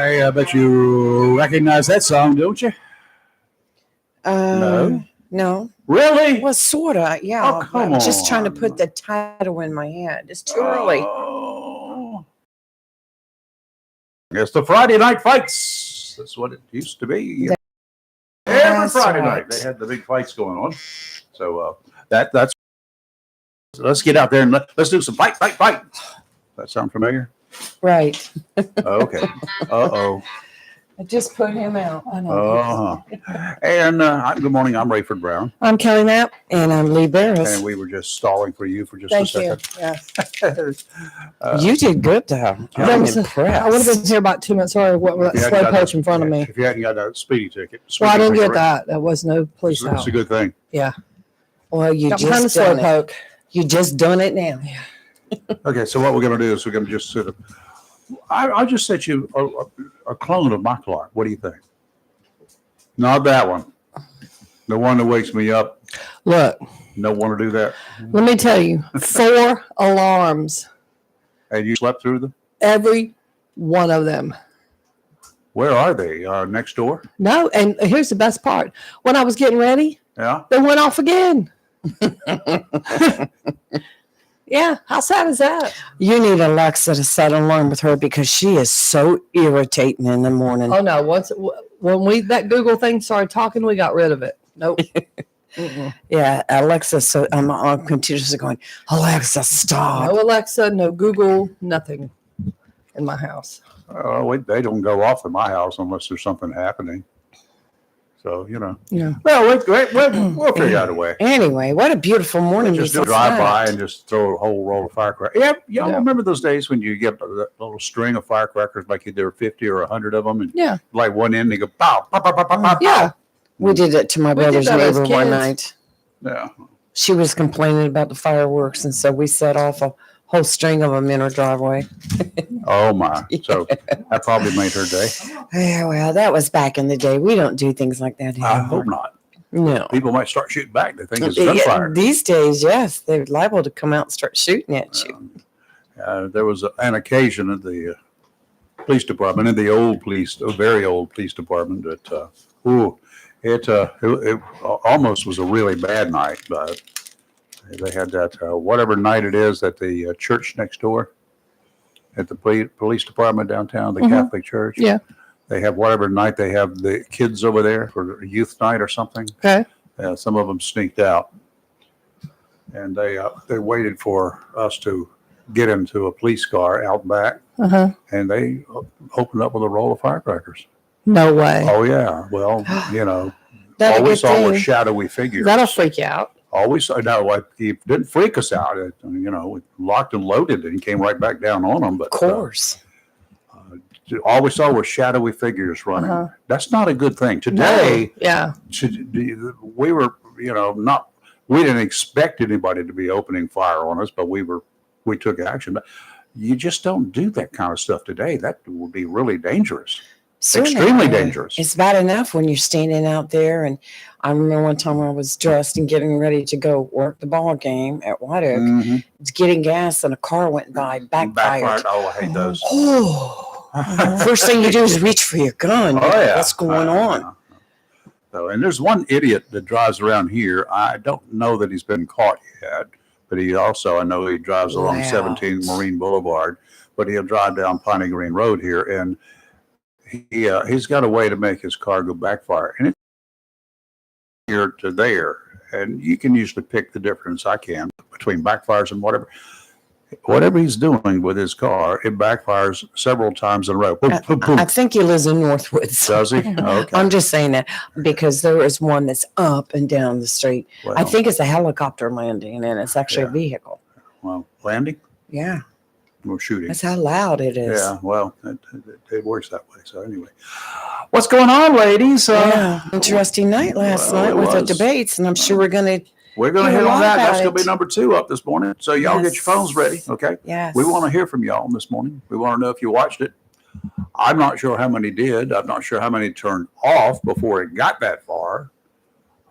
I bet you recognize that song, don't you? No. No. Really? Well, sorta, yeah. Oh, come I'm just trying to on. put the title in my head. It's too early. Oh. It's the Friday Night Fights. That's what it used to be. Every That's Friday right. night they had the big fights going on. So that's. Let's get out there and let's do some fight. That sound familiar? Right. Okay. Uh-oh. I just put him out. I know. Uh-huh. And good morning. I'm Rayford Brown. I'm Kelly Knapp. And I'm Lee Barris. And we were just stalling for you for just Thank a you. second. Yes. You did good, though. I'm impressed. I would have been here about 2 minutes earlier. What was that slow poach in front of me? If you hadn't got a speedy ticket. Well, I didn't get that. There was no police out. It's a good thing. Yeah. Well, you Got behind the just slow done it. poke. You just done it now. Okay, so what we're going to do is we're going to just sort of. I just set you a clone of my clock. What do you think? Not that one. The one that wakes me up. Look, Don't want to do that. let me tell you, 4 alarms, And you slept through them? every one of them. Where are they? Next door? No, and here's the best part. When I was getting ready, Yeah. they went off again. Yeah, how sad is that? You need Alexa to set an alarm with her because she is so irritating in the morning. Oh no! When that Google thing started talking, we got rid of it. Nope. Yeah, Alexa. So our computers are going, Alexa, stop. No Alexa, no Google, nothing in my house. They don't go off in my house unless there's something happening. So, Yeah. Well, we'll figure out a way. Anyway, what a beautiful morning. Just we drive by spent. and just throw a whole roll of firecrackers. Yeah, y'all Yeah. remember those days when you get a little string of firecrackers, like there were 50 or 100 of them, and Yeah. like one end, they go pow, pow, pow, pow, pow, pow. Yeah. We did it to my We did brother's that as neighbor one kids. night. Yeah. She was complaining about the fireworks, and so we set off a whole string of them in her driveway. Oh my. So that probably made her day. Yeah, well, that was back in the day. We don't do things like that anymore. I hope not. No. People might start shooting back. They think it's gunfire. These days, yes, they're liable to come out and start shooting at you. There was an occasion at the police department, in the old police, a very old police department, that it almost was a really bad night. But they had that whatever night it is at the church next door, at the police department downtown, the Catholic church. Yeah. They have whatever night they have the kids over there for a youth night or something. Okay. Some of them sneaked out, and they waited for us to get into a police car out back, and they opened up with a roll of firecrackers. No way. Oh yeah, well, That's a all we good saw were thing. shadowy figures. That'll freak you out. All we saw, no, it didn't freak us out. We locked and loaded and came right back down on them. But Of course. all we saw were shadowy figures running. That's not a good thing. Today, Yeah. we were, we didn't expect anybody to be opening fire on us, but we took action. But you just don't do that kind of stuff today. That would be really dangerous. Extremely dangerous. It's bad enough when you're standing out there. And I remember one time I was dressed and getting ready to go work the ball game at White Oak. Mhm. It's getting gas and a car went by, backfired. Oh, I hate those. Oh, first thing you do is reach for your gun. Oh, yeah. What's going on? So, and there's one idiot that drives around here. I don't know that he's been caught yet, but I know he drives along Wow. 17 Marine Boulevard, but he'll drive down Piney Green Road here, and he's got a way to make his car go backfire. And it's here to there, and you can usually pick the difference. I can between backfires and whatever he's doing with his car, it backfires several times in a row. Boom, boom, boom. I think he lives in Northwoods. Does he? Okay. I'm just saying that because there is one that's up and down the street. I Well, think it's a helicopter landing and it's actually a Yeah. vehicle. well, landing Yeah, or shooting. that's how loud it is. Yeah, well, it works that way. So anyway, what's going on, ladies? Yeah, interesting night last well, night it with the was. debates, and I'm sure we're going to. We're going to hear hit a on lot that. about That's going to be it. number 2 up this morning. So y'all get your Yes. phones ready, okay? Yes. We want to hear from y'all this morning. We want to know if you watched it. I'm not sure how many did. I'm not sure how many turned off before it got that far.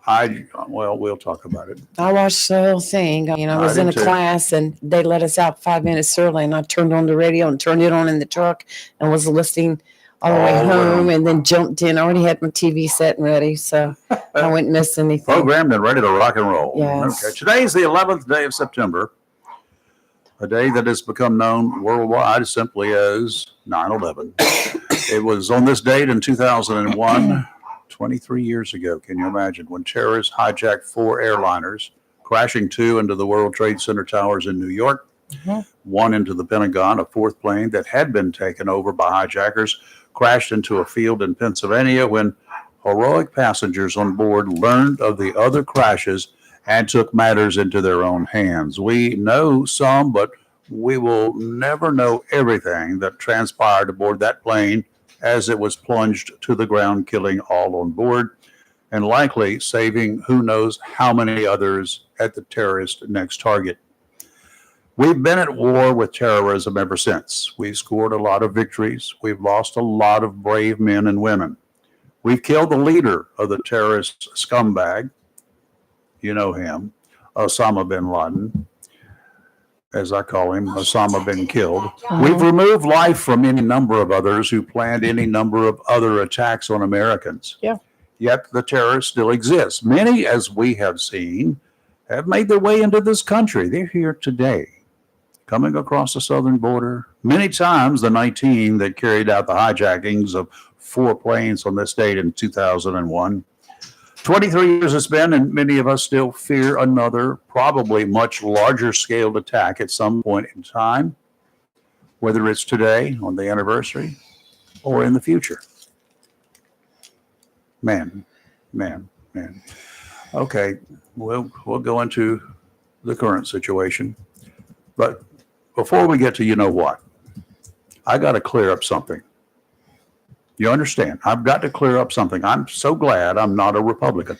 We'll talk about it. I watched the whole thing. I was I in did a too. class, and they let us out 5 minutes early, and I turned on the radio and turned it on in the truck, and was listening all the way All the way home home. and then jumped in. I already had my TV set and ready, so I wouldn't miss anything. Programmed and ready to rock and roll. Yes. Okay. Today is the 11th day of September, a day that has become known worldwide simply as 9/11. It was on this date in 2001, 23 years ago. Can you imagine when terrorists hijacked 4 airliners, crashing 2 into the World Trade Center towers in New York, Mhm. 1 into the Pentagon, a 4th plane that had been taken over by hijackers crashed into a field in Pennsylvania when heroic passengers on board learned of the other crashes and took matters into their own hands. We know some, but we will never know everything that transpired aboard that plane as it was plunged to the ground, killing all on board and likely saving who knows how many others at the terrorist next target. We've been at war with terrorism ever since. We've scored a lot of victories. We've lost a lot of brave men and women. We've killed the leader of the terrorist scumbag. You know him, Osama bin Laden, as I call him, Osama bin killed. We've removed life from any number of others who planned any number of other attacks on Americans. Yeah. Yet the terrorists still exist. Many, as we have seen, have made their way into this country. They're here today, coming across the southern border. Many times the 19 that carried out the hijackings of 4 planes on this date in 2001. 23 years it's been, and many of us still fear another, probably much larger scaled attack at some point in time, whether it's today on the anniversary or in the future. Man. Okay, we'll go into the current situation. But before we get to you know what, I got to clear up something. You understand? I've got to clear up something. I'm so glad I'm not a Republican.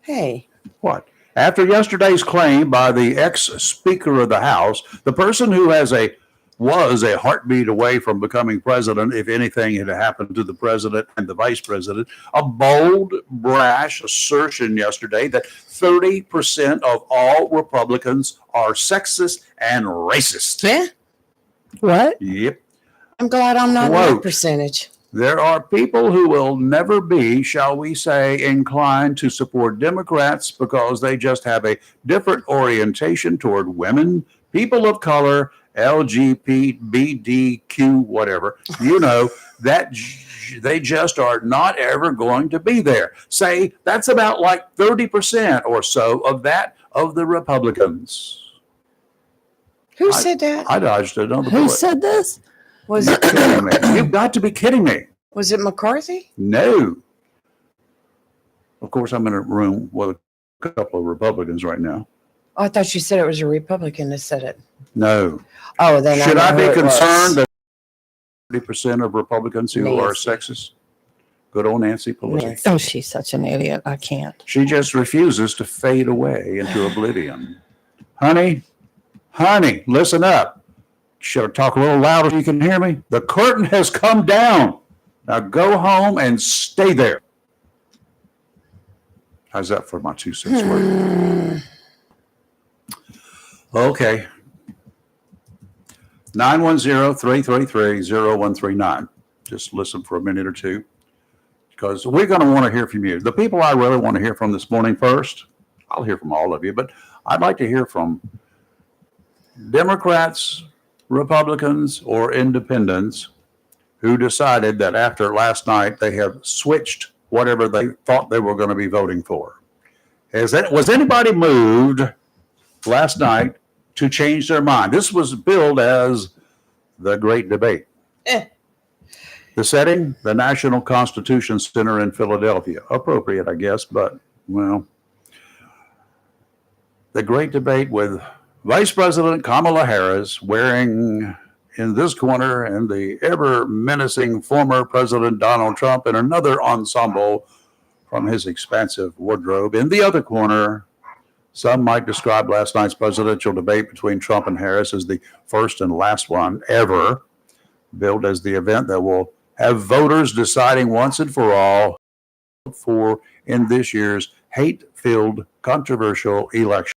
Hey, What? After yesterday's claim by the ex-Speaker of the House, the person who was a heartbeat away from becoming president if anything had happened to the president and the vice president, a bold, brash assertion yesterday that 30% of all Republicans are sexist and racist. yeah, What? Yep. I'm glad I'm not in that Quote. percentage. There are people who will never be, shall we say, inclined to support Democrats because they just have a different orientation toward women, people of color, LGBTQ, whatever. You know, that they just are not ever going to be there. Say that's about like 30% or so of the Republicans. Who said that? I dodged another Who bullet. said this? Was You're it kidding me. You've got to be kidding me. was it McCarthy? No. Of course, I'm in a room with a couple of Republicans right now. Oh, I thought you said it was a Republican that said it. No. Oh, then Should I I know be who it was. concerned that 30% of Republicans who are Nancy. sexist? Good old Nancy Pelosi. Nancy. Oh, she's such an idiot. I can't. She just refuses to fade away into oblivion. Honey, listen up. Should I talk a little louder so you can hear me? The curtain has come down. Now go home and stay there. How's that for my 2 cents worth? Okay. 910-333-0139. Just listen for a minute or two because we're going to want to hear from you. The people I really want to hear from this morning first, I'll hear from all of you, but I'd like to hear from Democrats, Republicans, or independents who decided that after last night they have switched whatever they thought they were going to be voting for. Was anybody moved last night to change their mind? This was billed as the Great Debate. The setting, the National Constitution Center in Philadelphia. Appropriate, I guess, but, well, the Great Debate with Vice President Kamala Harris wearing in this corner and the ever menacing former President Donald Trump in another ensemble from his expansive wardrobe. In the other corner, some might describe last night's presidential debate between Trump and Harris as the first and last one ever, billed as the event that will have voters deciding once and for all for in this year's hate-filled, controversial election.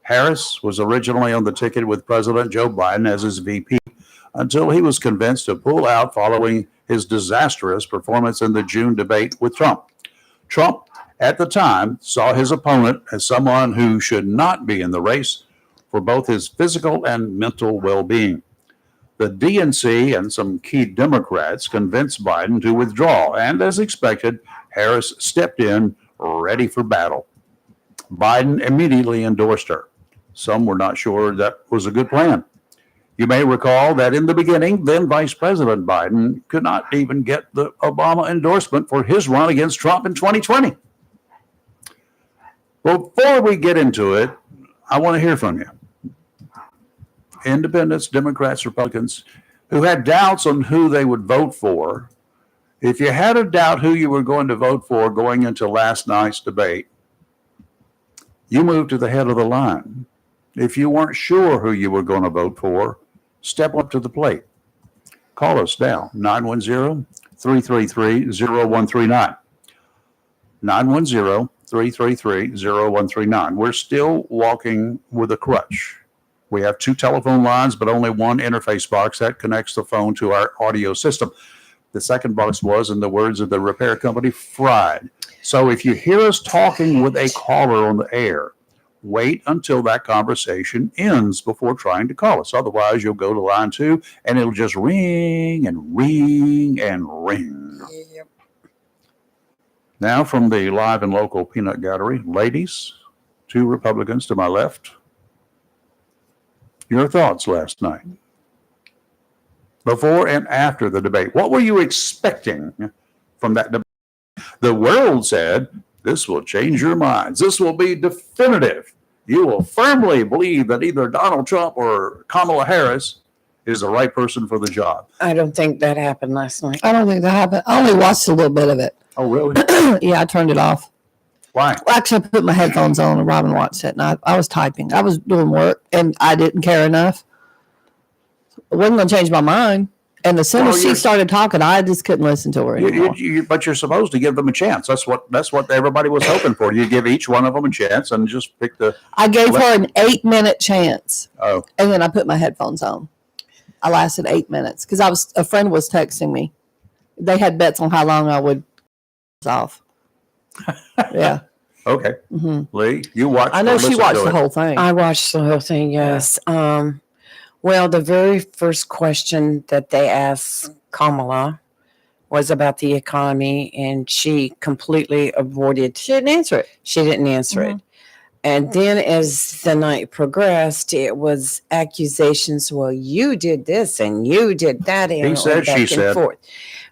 Harris was originally on the ticket with President Joe Biden as his VP until he was convinced to pull out following his disastrous performance in the June debate with Trump. Trump, at the time, saw his opponent as someone who should not be in the race for both his physical and mental well-being. The DNC and some key Democrats convinced Biden to withdraw, and as expected, Harris stepped in ready for battle. Biden immediately endorsed her. Some were not sure that was a good plan. You may recall that in the beginning, then Vice President Biden could not even get the Obama endorsement for his run against Trump in 2020. Before we get into it, I want to hear from you. Independents, Democrats, Republicans, who had doubts on who they would vote for. If you had a doubt who you were going to vote for going into last night's debate, you moved to the head of the line. If you weren't sure who you were going to vote for, step up to the plate. Call us now, 910-333-0139. 910-333-0139. We're still walking with a crutch. We have 2 telephone lines, but only 1 interface box that connects the phone to our audio system. The second box was, in the words of the repair company, fried. So if you hear us talking with a caller on the air, wait until that conversation ends before trying to call us. Otherwise, you'll go to line 2 and it'll just ring and ring and ring. Yep. Now from the live and local peanut gallery, ladies, 2 Republicans to my left. Your thoughts last night, before and after the debate. What were you expecting from that debate? The world said, this will change your minds. This will be definitive. You will firmly believe that either Donald Trump or Kamala Harris is the right person for the job. I don't think that happened last night. I don't think that happened. I only watched a little bit of it. Oh, really? Yeah, I turned it off. Why? Well, actually, I put my headphones on and Robin watched it, and I was typing. I was doing work, and I didn't care enough. It wasn't going to change my mind. And as soon as she started talking, I just couldn't listen to her anymore. But you're supposed to give them a chance. That's what everybody was hoping for. You give each one of them a chance and just pick the. I gave her an 8-minute chance. Oh. And then I put my headphones on. I lasted 8 minutes because a friend was texting me. They had bets on how long I would off. Yeah. Okay. Mm-hmm. Lee, you watched. I know she watched the whole thing. I watched the whole thing, yes. Well, the very first question that they asked Kamala was about the economy, and she completely avoided. She didn't answer it. She didn't answer it. And then as the night progressed, it was accusations. Well, you did this and you did that. And He said, back she and said. forth.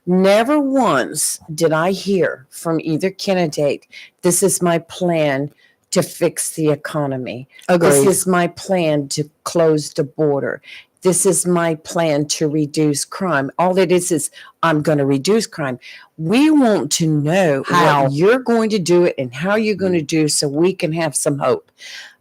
Never once did I hear from either candidate, this is my plan to fix the economy. Agreed. This is my plan to close the border. This is my plan to reduce crime. All it is I'm going to reduce crime. We want to know How you're going to do it and how you're going to do so we can have some hope.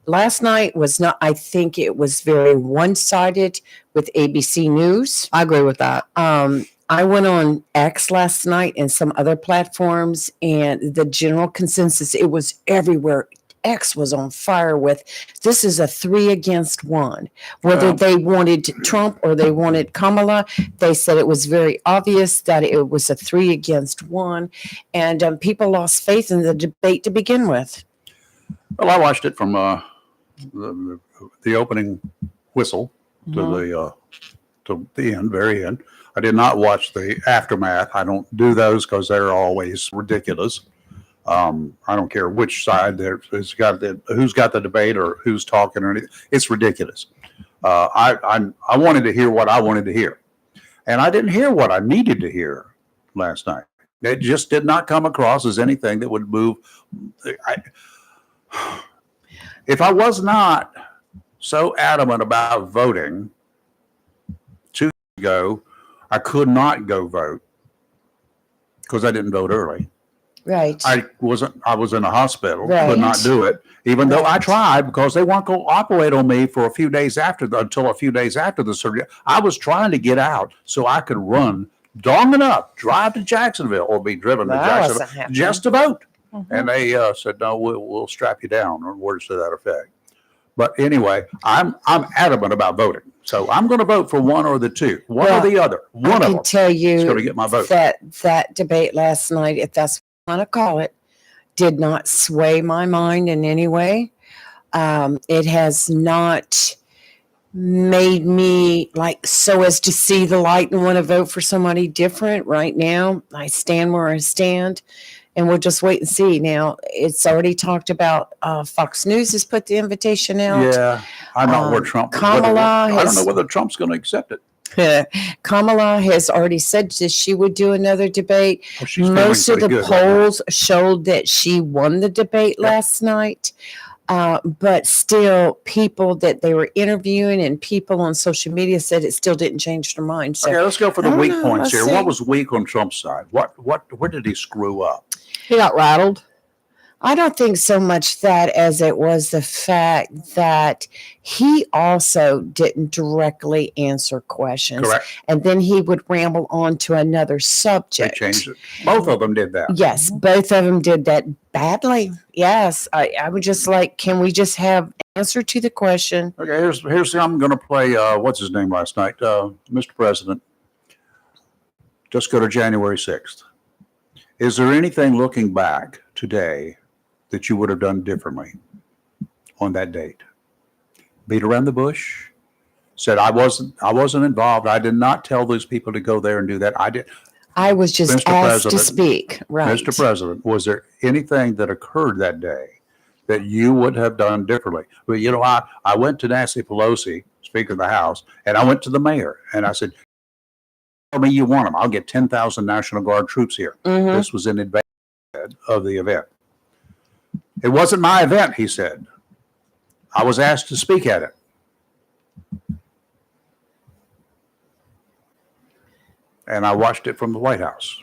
Last night was not, I think it was very one-sided with ABC News. I agree with that. I went on X last night and some other platforms, and the general consensus, it was everywhere. X was on fire with, this is a 3 against 1. Whether they wanted Trump or they wanted Kamala, they said it was very obvious that it was a 3 against 1. And people lost faith in the debate to begin with. Well, I watched it from the opening whistle to the end, very end. I did not watch the aftermath. I don't do those because they're always ridiculous. I don't care which side who's got the debate or who's talking or anything. It's ridiculous. I wanted to hear what I wanted to hear, and I didn't hear what I needed to hear last night. It just did not come across as anything that would move. If I was not so adamant about voting 2 years ago, I could not go vote because I didn't vote early. Right. I was in a hospital, Right. could not do it, even though I Right. tried because they weren't going to operate on me until a few days after the surgery. I was trying to get out so I could run long enough, drive to Jacksonville or be driven to That Jacksonville wasn't happening. just to vote. Mhm. And they said, no, we'll strap you down, or words to that effect. But anyway, I'm adamant about voting. So I'm going to vote for one or the two, one Well, or the other. I One of can them tell is going to you get my vote. that debate last night, if that's what you want to call it, did not sway my mind in any way. It has not made me like so as to see the light and want to vote for somebody different. Right now, I stand where I stand, and we'll just wait and see. Now, it's already talked about. Fox News has put the invitation out. Yeah, I'm not where Trump. Kamala I don't know has- whether Trump's going to accept it. Kamala has already said that she would do another debate. Oh, she's doing Most of the pretty good right now. polls showed that she won the debate Yep. last night. But still, people that they were interviewing and people on social media said it still didn't change their mind. So Okay, let's go for the I don't weak know, points let's here. see. What was weak on Trump's side? Where did he screw up? He got rattled. I don't think so much that as it was the fact that he also didn't directly answer questions. Correct. And then he would ramble on to another They subject. changed it. Both of them did that. Yes, both of them did that badly. Yes, I would just like, can we just have answer to the question? Okay, here's I'm going to play. What's his name last night? Mr. President. Just go to January 6th. Is there anything looking back today that you would have done differently on that date? Beat around the bush. Said I wasn't involved. I did not tell those people to go there and do that. I did. I was just Mr. asked to President, speak. Right. Mr. President, was there anything that occurred that day that you would have done differently? Well, you know, I went to Nancy Pelosi, Speaker of the House, and I went to the mayor and I said, tell me you want them. I'll get 10,000 National Guard troops here. Mhm. This was in advance of the event. It wasn't my event, he said. I was asked to speak at it. And I watched it from the White House.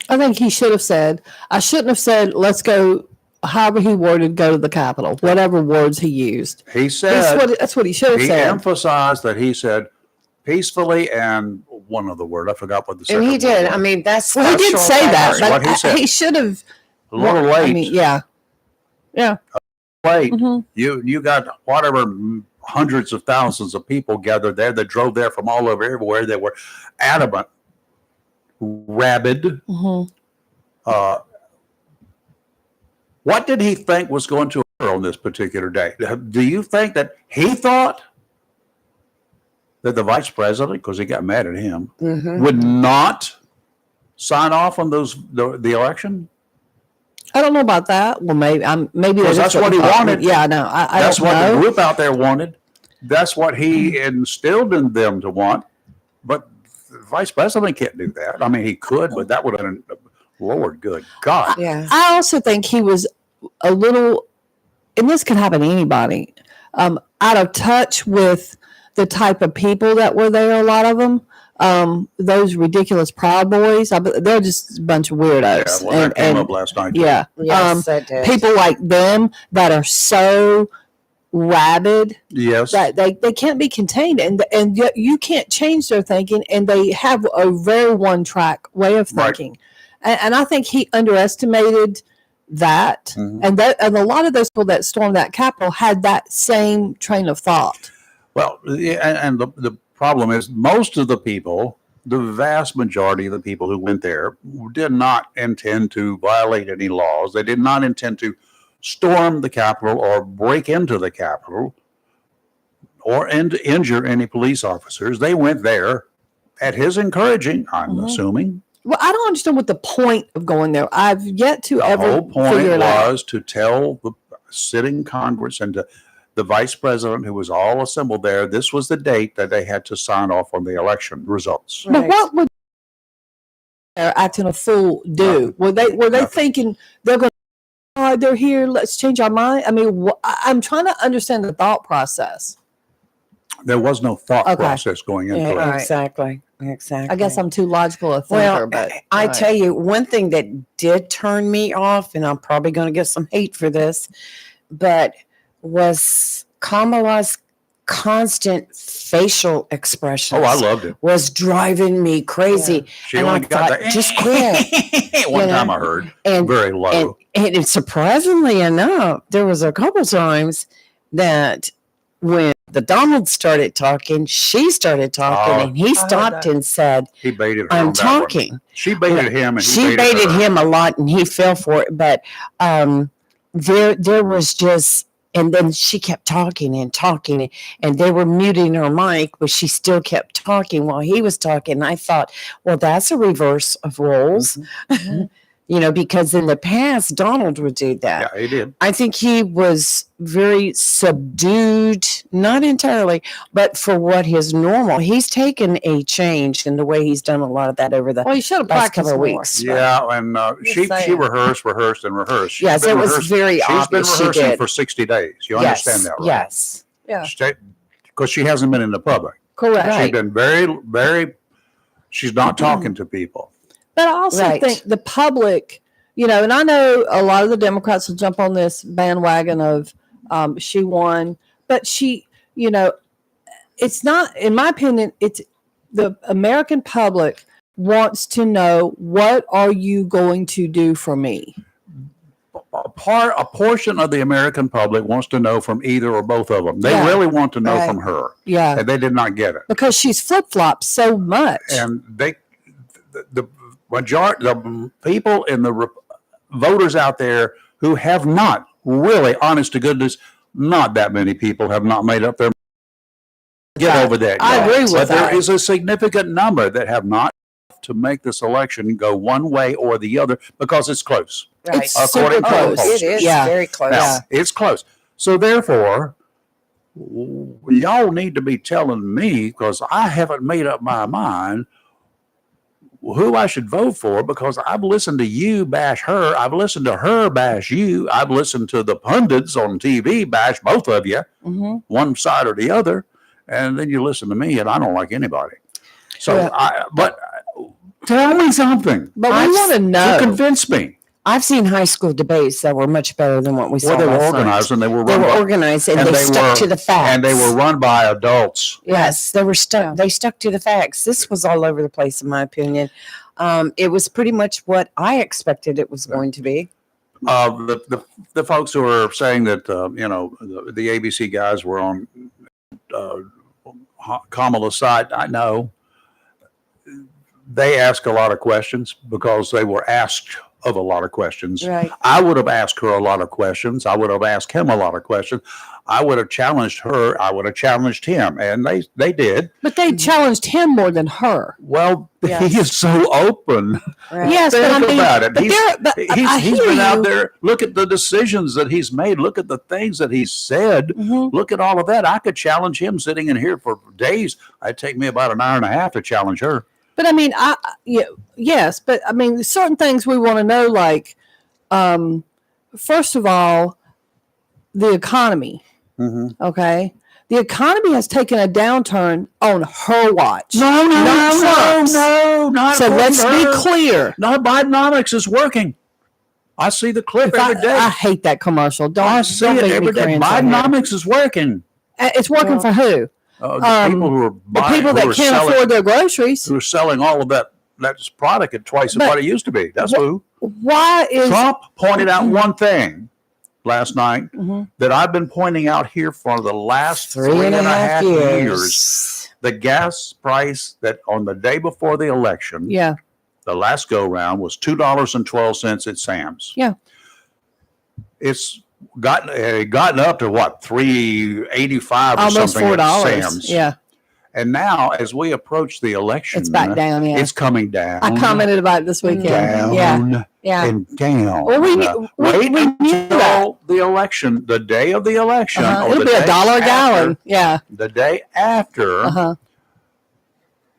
I think he should have said, I shouldn't have said, let's go, however he worded, go to the Capitol, whatever words he used. He said, That's what he should have he said. emphasized that he said peacefully and one other word. I forgot what the second And he word did. was. I mean, that's Well, he did special. say that, That's but what he said. he should have. A little late. I mean, yeah. Yeah. Late. Mhm. You got whatever hundreds of thousands of people gathered there that drove there from all over everywhere. They were adamant, rabid. Mhm. What did he think was going to occur on this particular day? Do you think that he thought that the vice president, because he got mad at him, Mhm. would not sign off on the election? I don't know about that. Well, maybe Because that's what he wanted. Yeah, no, I That's don't what know. the group out there wanted. That's what he instilled in them to want. But the vice president can't do that. I mean, he could, but that would have been, Lord, good God. Yeah. I also think he was a little, and this could happen to anybody, out of touch with the type of people that were there. A lot of them, those ridiculous Proud Boys, they're just a bunch of Yeah, weirdos. well, that came up last night. yeah, Yes, that did. people like them that are so rabid Yes. that they can't be contained, and yet you can't change their thinking, and they have a very one track way of Right. thinking, and I think he underestimated that, Mhm. and a lot of those people that stormed that Capitol had that same train of thought. Well, yeah, and the problem is most of the people, the vast majority of the people who went there did not intend to violate any laws. They did not intend to storm the Capitol or break into the Capitol or injure any police officers. They went there at his encouraging, I'm Mhm. assuming. Well, I don't understand what the point of going there. I've yet to The ever whole point figure it out. was to tell the sitting Congress and to the vice president who was all assembled there, this was the date that they had to sign off on the election results. But Right. what would they're acting a fool do? Nothing. Were they Nothing. thinking they're going? Oh, they're here. Let's change our mind. I mean, I'm trying to understand the thought process. There was no thought Okay. process going into Yeah, it. Right. exactly. Exactly. I guess I'm too logical a thinker, Well, but I right. tell you, one thing that did turn me off, and I'm probably going to get some hate for this, but was Kamala's constant facial expressions. Oh, I loved it. was driving me crazy. She And only I got thought, the just quit. One You know? time I heard And very low. And surprisingly enough, there was a couple times that when the Donald started talking, she started talking, Oh, and he stopped and said, He baited her. "I'm on that one. talking." She baited him, and She he baited her. him a lot, and he fell for it. But there was just, and then she kept talking and talking, and they were muting her mic, but she still kept talking while he was talking. And I thought, well, that's a reverse of roles, Mhm. because in the past Donald would do that. Yeah, he did. I think he was very subdued, not entirely, but for what his normal. He's taken a change in the way he's done a lot of that over the Well, you should have last practiced couple of more. weeks. Yeah, and Just she saying. rehearsed, and rehearsed. She's Yes, been it was rehearsing- very She's been obvious she rehearsing did. for 60 days. You Yes, understand that, right? yes. Yeah, Because she hasn't been in the public. correct. Right. She's been very. She's not talking to people. But I also Right. think the public, and I know a lot of the Democrats will jump on this bandwagon of she won, but she, it's not, in my opinion, it's the American public wants to know, what are you going to do for me? A portion of the American public wants to know from either or both of them. They Yeah. really want to know Right. from her, Yeah, and they did not get it. because she's flip flopped so much. And the majority, the people in the voters out there who have not really, honest to goodness, not that many people have not made up their get Right. over that. I yet. agree with but that. there is a significant number that have not to make this election go one way or the other because it's close. Right. It's According super to close. polls. It is Yeah. very close. Now, it's close. So therefore, y'all need to be telling me, because I haven't made up my mind, who I should vote for, because I've listened to you bash her. I've listened to her bash you. I've listened to the pundits on TV bash both of you, hmm one side or the other. And then you listen to me, and I don't like anybody. So, Yeah. but tell me something But I we want to to know. convince me. I've seen high school debates that were much better than what we saw Well, they were last night. organized, and they were They run were by, organized, and and they they stuck were- to the facts. and they were run by adults. Yes, they were stuck. Yeah. They stuck to the facts. This was all over the place, in my opinion. It was pretty much what I expected it was going to be. The folks who are saying that the ABC guys were on Kamala's side, I know they ask a lot of questions because they were asked of a lot of questions. Right. I would have asked her a lot of questions. I would have asked him a lot of questions. I would have challenged her. I would have challenged him, and they did. But they challenged him more than her. Well, Yes. he is so open. Right. Yes, Think but I mean, about it. but I He's hear been out you. there. Look at the decisions that he's made. Look at the things that he's said. Mhm. Look at all of that. I could challenge him sitting in here for days. It'd take me about an hour and a half to challenge her. But I mean, yes, but I mean, certain things we want to know, like, first of all, the economy. Okay, the economy has taken a downturn on her watch. No, Not Trump's. not So let's be clear. No, Bidenomics is working. I see the clip If every day. I hate that commercial. Don't, I see don't it make me every day. cringe on here. Bidenomics is working. It's working Well, for who? The people who are The buying, people who that are can't selling, afford their groceries. who are selling all of that product at twice But what it used to be. That's what- who. Why is Trump pointed out one thing last night Mhm. that I've been pointing out here for the last 3.5 years. years. The gas price that on the day before the election, Yeah, the last go round was $2.12 at Sam's. Yeah. It's gotten up to what, $3.85 or almost something at $4. Sam's. Yeah, And now as we approach the election, it's back down. Yeah, it's coming down. I commented about it this weekend. down Yeah, yeah. and down. Well, we Wait knew that. until the election, the day of the election, or It'll the be day $1 a after- gallon. Yeah. The day after, Uh-huh.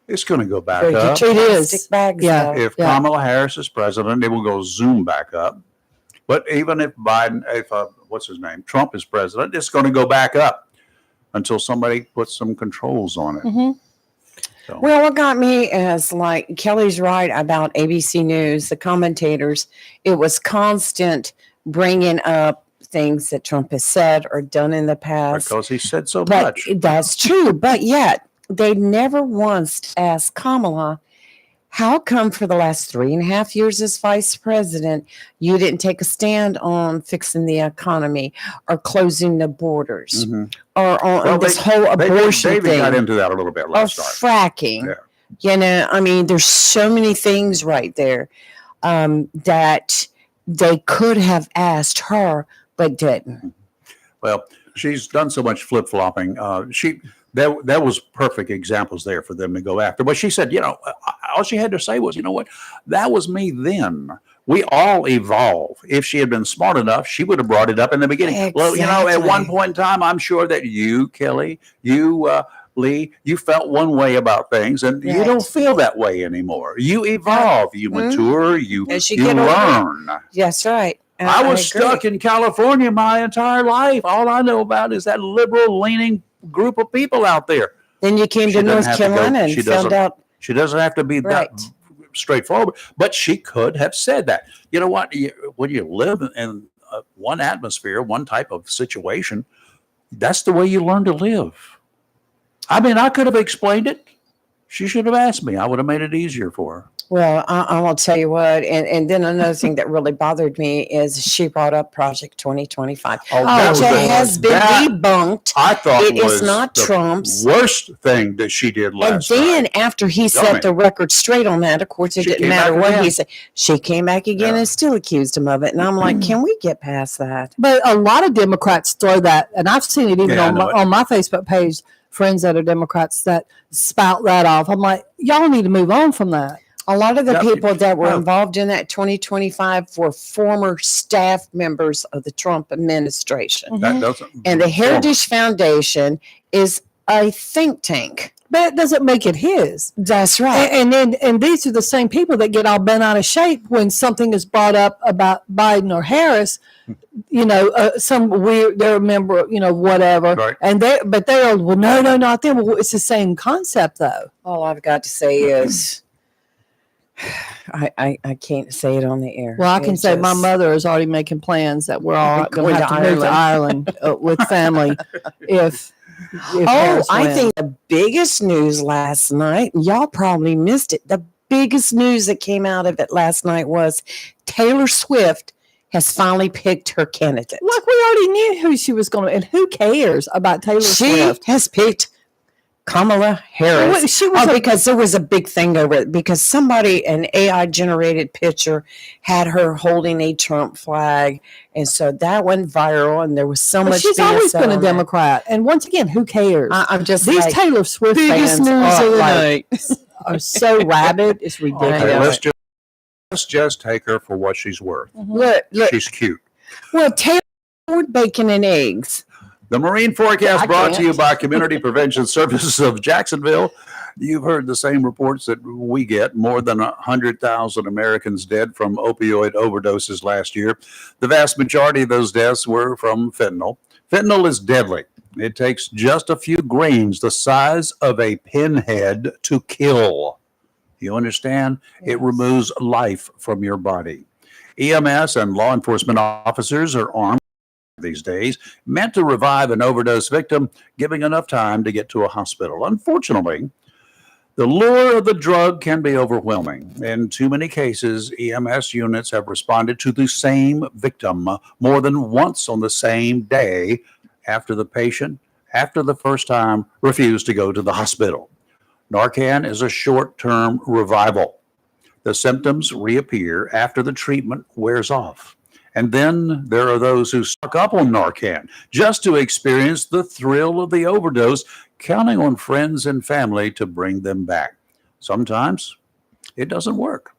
it's going to go back Very up. It is. Plastic bags. Yeah. though. If Yeah. Kamala Harris is president, it will go zoom back up. But even if what's his name, Trump is president, it's going to go back up until somebody puts some controls on it. Mhm. So, Well, what got me is like Kelly's right about ABC News, the commentators. It was constant bringing up things that Trump has said or done in the past. because he said so But much. that's true. But yet, they never once asked Kamala, How come for the last 3.5 years as vice president, you didn't take a stand on fixing the economy or closing the borders Mhm. or on Well, this whole abortion David thing got into that a little bit or last night. fracking? Yeah. You know, I mean, there's so many things right there that they could have asked her, but didn't. Well, she's done so much flip flopping. That was perfect examples there for them to go after. But she said, all she had to say was, you know what, that was me then. We all evolve. If she had been smart enough, she would have brought it up in the beginning. Well, at one Exactly. point in time, I'm sure that you, Kelly, you, Lee, you felt one way about things, and you Right. don't feel that way anymore. You evolve, you Mhm. mature, you As you you get older. learn. That's right. I was agree. stuck in California my entire life. All I know about is that liberal leaning group of people out there. Then you came She to doesn't North have to go- Carolina she and found doesn't- out. She doesn't have to be Right. that straightforward, but she could have said that. You know what? When you live in one atmosphere, one type of situation, that's the way you learn to live. I mean, I could have explained it. She should have asked me. I would have made it easier for her. Well, I will tell you what, and then another thing that really bothered me is she brought up Project 2025, that which was the- has been that debunked. I thought It is was not the Trump's. worst thing that she did And last then night. after he Tell me. set the record straight on that, of course, it She didn't came matter back what again. he said. She came back again Yeah. and still accused him of it. And I'm like, can we get past that? But a lot of Democrats throw that, and I've seen it even Yeah, I on know it. on my Facebook page. Friends that are Democrats that spout that off. I'm like, y'all need to move on from that. A lot of the Yep. people that were Oh. involved in that 2025 were former staff members of the Trump administration. That doesn't. And the Heritage Foundation is a think tank. But it doesn't make it his. That's right. And these are the same people that get all bent out of shape when something is brought up about Biden or Harris. Some weird, they're a member, whatever. Right. And they're, well, no, not them. Well, it's the same concept though. All I've got to say is I can't say it on the air. Well, I can It say my just- mother is already making plans that we're all going Going to have to to move to Ireland with family if Oh, Harris I wins. think the biggest news last night, y'all probably missed it. The biggest news that came out of it last night was Taylor Swift has finally picked her candidate. Like we already knew who she was going to, and who cares about Taylor She Swift? has picked Kamala Harris. Well, she was Because there was a big thing over it because somebody, an AI generated picture had her holding a Trump flag. And so that went viral and there was so but much. she's being always said been a on that. Democrat. And once again, who cares? I'm just These like, Taylor Swift biggest fans news are, of the like, night. are so rabid. It's ridiculous. Okay, know let's just take her for what she's worth. Look, She's cute. well, Taylor bacon and eggs. The Marine Forecast I brought to you can't. by Community Prevention Services of Jacksonville. You've heard the same reports that we get. More than 100,000 Americans dead from opioid overdoses last year. The vast majority of those deaths were from fentanyl. Fentanyl is deadly. It takes just a few grains the size of a pinhead to kill. You understand? It removes life from your body. EMS and law enforcement officers are armed these days, meant to revive an overdose victim, giving enough time to get to a hospital. Unfortunately, the lure of the drug can be overwhelming. In too many cases, EMS units have responded to the same victim more than once on the same day after the patient, after the first time, refused to go to the hospital. Narcan is a short-term revival. The symptoms reappear after the treatment wears off. And then there are those who stock up on Narcan just to experience the thrill of the overdose, counting on friends and family to bring them back. Sometimes it doesn't work.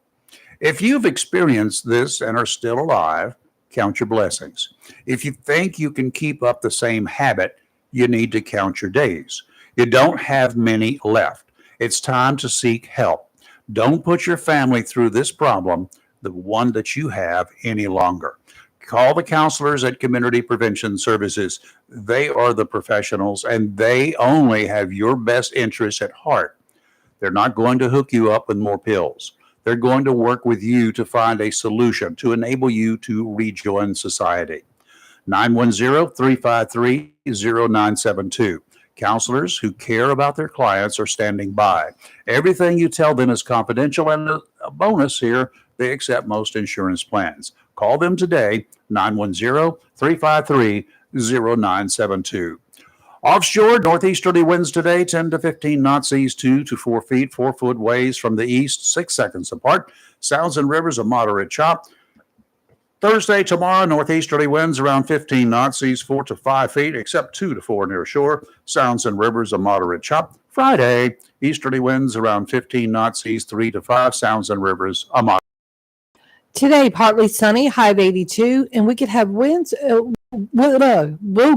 If you've experienced this and are still alive, count your blessings. If you think you can keep up the same habit, you need to count your days. You don't have many left. It's time to seek help. Don't put your family through this problem, the one that you have, any longer. Call the counselors at Community Prevention Services. They are the professionals and they only have your best interests at heart. They're not going to hook you up with more pills. They're going to work with you to find a solution to enable you to rejoin society. 910-353-0972. Counselors who care about their clients are standing by. Everything you tell them is confidential, and a bonus here, they accept most insurance plans. Call them today, 910-353-0972. Offshore, northeasterly winds today, 10 to 15 knots east, 2 to 4 feet, 4-foot waves from the east, 6 seconds apart. Sounds and rivers, a moderate chop. Thursday, tomorrow, northeasterly winds around 15 knots east, 4 to 5 feet, except 2 to 4 near shore. Sounds and rivers, a moderate chop. Friday, easterly winds around 15 knots east, 3 to 5. Sounds and rivers, a moderate. Today, partly sunny, high of 82, and we could have winds, will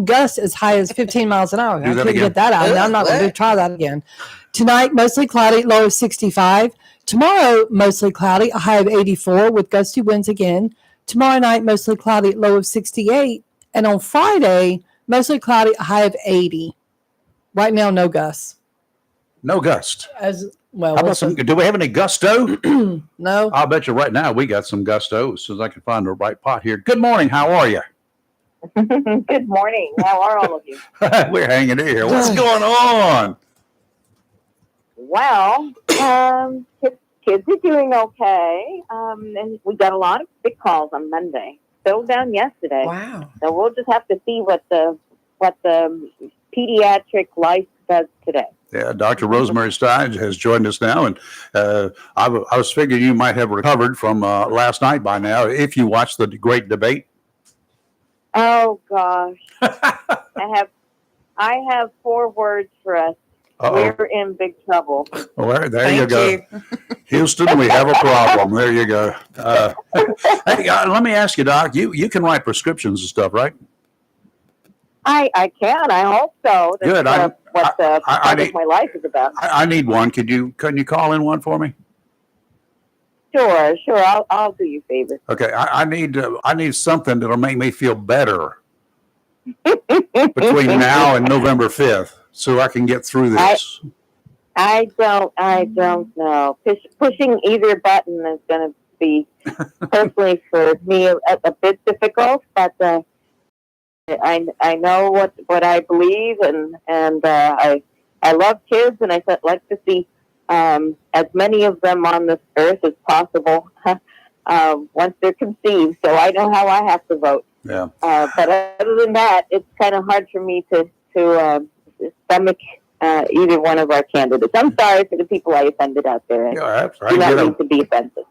gust as high as 15 miles an hour. Do I that couldn't again. get that out. I'm not going to try that again. Tonight, mostly cloudy, low of 65. Tomorrow, mostly cloudy, a high of 84 with gusty winds again. Tomorrow night, mostly cloudy, low of 68. And on Friday, mostly cloudy, a high of 80. Right now, no gusts. No gust. As well, How about some? Do we have any gusto? no. I'll bet you right now we got some gusto as soon as I can find the right pot here. Good morning. How are you? Good morning. How are all of you? We're hanging in here. What's going on? Well, kids are doing okay. And we got a lot of big calls on Monday. Settled down yesterday. Wow. So we'll just have to see what the pediatric life does today. Yeah, Dr. Rosemary Stein has joined us now, and I was figuring you might have recovered from last night by now if you watched the great debate. Oh gosh. I have 4 words for us. Uh-oh. We're in big trouble. Well, there you go. Houston, we have a problem. There you go. Hey, let me ask you, Doc, you can write prescriptions and stuff, right? I can. I hope so. That's Good. what the I part need- of my life is about. I need one. Can you call in one for me? Sure. I'll do you a favor. Okay, I need something that'll make me feel better between now and November 5th, so I can get through this. I don't know. Pushing either button is going to be personally for me a bit difficult, but I know what I believe, and I love kids, and I like to see as many of them on this earth as possible once they're conceived. So I know how I have to vote. Yeah. But other than that, it's kind of hard for me to stomach either one of our candidates. I'm sorry for the people I offended out there. Yeah, I do not mean to be offensive.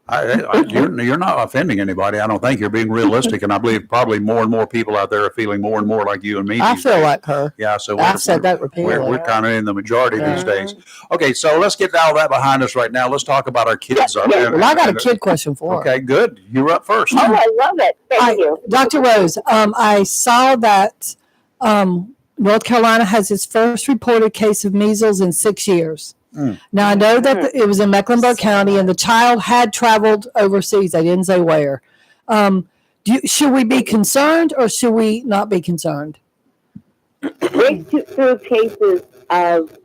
You're not offending anybody. I don't think you're being realistic, and I believe probably more and more people out there are feeling more and more like you and me. I these feel days. like her. Yeah, so I've said that repeatedly. we're kind of in the majority these Yeah. days. Okay, so let's get all that behind us right now. Let's talk about our kids. Well, I got a kid question for her. Okay, good. You're up first. Oh, I love it. Thank you. Dr. Rose, I saw that North Carolina has its first reported case of measles in 6 years. Now, I know that it was in Mecklenburg County, and the child had traveled overseas. They didn't say where. Should we be concerned, or should we not be concerned? Breakthrough cases of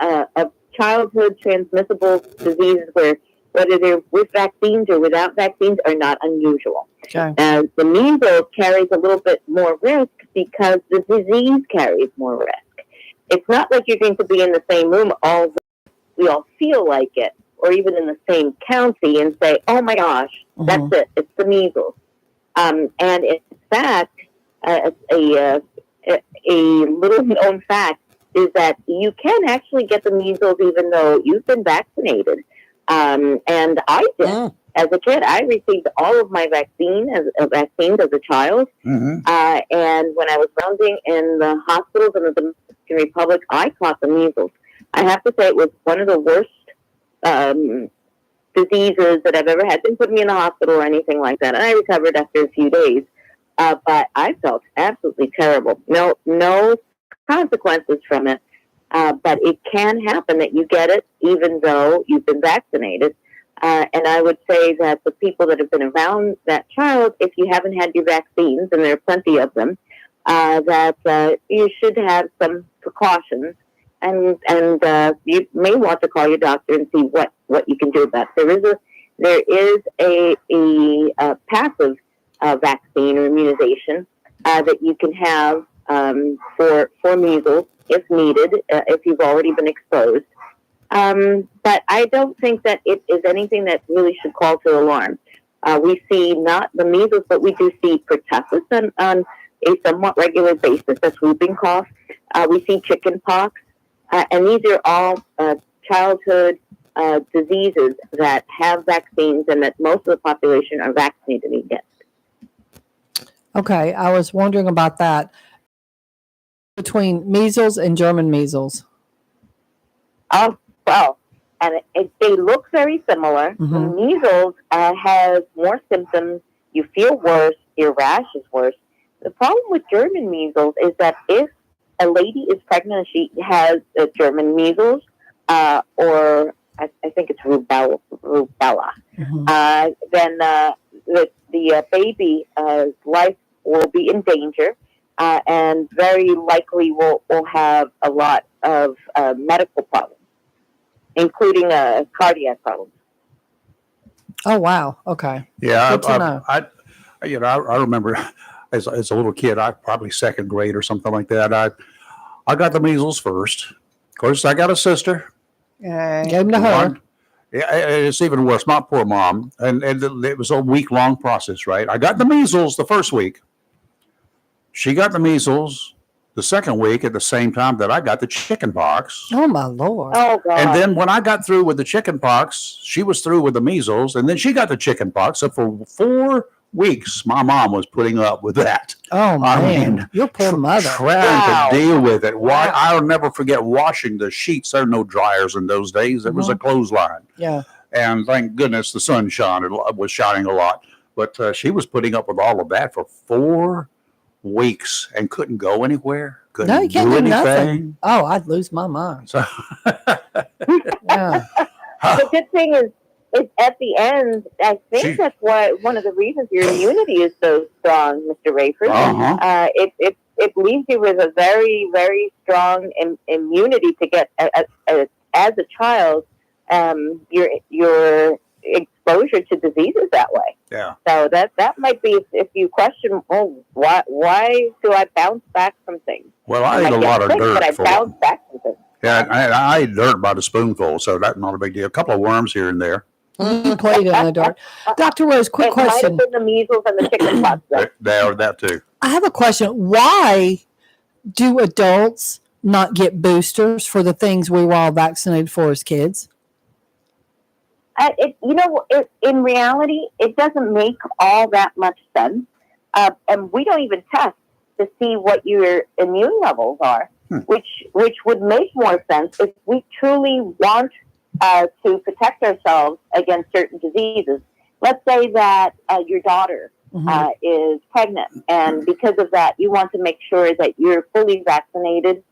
childhood transmissible diseases, whether they're with vaccines or without vaccines, are not unusual. Okay. The measles carries a little bit more risk because the disease carries more risk. It's not like you're going to be in the same room although we all feel like it, or even in the same county and say, oh my gosh, that's it, it's the measles. And in fact, a little known fact is that you can actually get the measles even though you've been vaccinated. And I did. As a kid, I received all of my vaccines as a child. Mm-hmm. And when I was rounding in the hospitals in the Dominican Republic, I caught the measles. I have to say it was one of the worst diseases that I've ever had. Didn't put me in the hospital or anything like that. And I recovered after a few days. But I felt absolutely terrible. No consequences from it. But it can happen that you get it even though you've been vaccinated. And I would say that the people that have been around that child, if you haven't had your vaccines, and there are plenty of them, that you should have some precautions. And you may want to call your doctor and see what you can do about it. There is a passive vaccine or immunization that you can have for measles. if needed, if you've already been exposed. But I don't think that it is anything that really should call to alarm. We see not the measles, but we do see pertussis on a somewhat regular basis, that's whooping cough. We see chicken pox, and these are all childhood diseases that have vaccines and that most of the population are vaccinated against. Okay, I was wondering about that. Between measles and German measles. Well, and they look very similar. Mhm. The measles has more symptoms. You feel worse. Your rash is worse. The problem with German measles is that if a lady is pregnant and she has German measles, or I think it's rubella, Mhm. then the baby's life will be in danger, and very likely will have a lot of medical problems, including cardiac problems. Oh, wow. Okay. Yeah, Good to know. I remember as a little kid, I probably second grade or something like that. I got the measles first. Of course, I got a sister. Gave them to her. One- Yeah, it's even worse. My poor mom, and it was a week-long process, right? I got the measles the first week. She got the measles the second week at the same time that I got the chicken pox. Oh, my Lord. Oh God! And then when I got through with the chicken pox, she was through with the measles, and then she got the chicken pox. So for 4 weeks, my mom was putting up with that. Oh, I man. mean, Your poor mother. Trying Wow. to deal with it. Why? I'll never forget washing the sheets. There were no dryers in those days. It was a clothesline. Yeah. And thank goodness the sun shone. It was shining a lot. But she was putting up with all of that for 4 weeks and couldn't go anywhere. Couldn't No, you can't do do nothing. anything. Oh, I'd lose my mind. So, Yeah. The good thing is at the end, I think She- that's why one of the reasons your immunity is so strong, Mr. Rayford. uh-huh. It leaves you with a very, very strong immunity to get as a child. Your exposure to diseases that way. Yeah. So that might be if you question, why do I bounce back from things? Well, I ate might a get lot of sick, but I dirt. bounce back from things. Yeah, I ate dirt by the spoonful, so that's not a big deal. A couple of worms here and there. You played in the dark. Dr. Rose, quick It might have question. been the measles and the chicken pox. though. There or that too. I have a question. Why do adults not get boosters for the things we were all vaccinated for as kids? In reality, it doesn't make all that much sense. And we don't even test to see what your immune levels are, which would make more sense if we truly want to protect ourselves against certain diseases. Let's say that your daughter is pregnant, and because of that, you want to make sure that you're fully vaccinated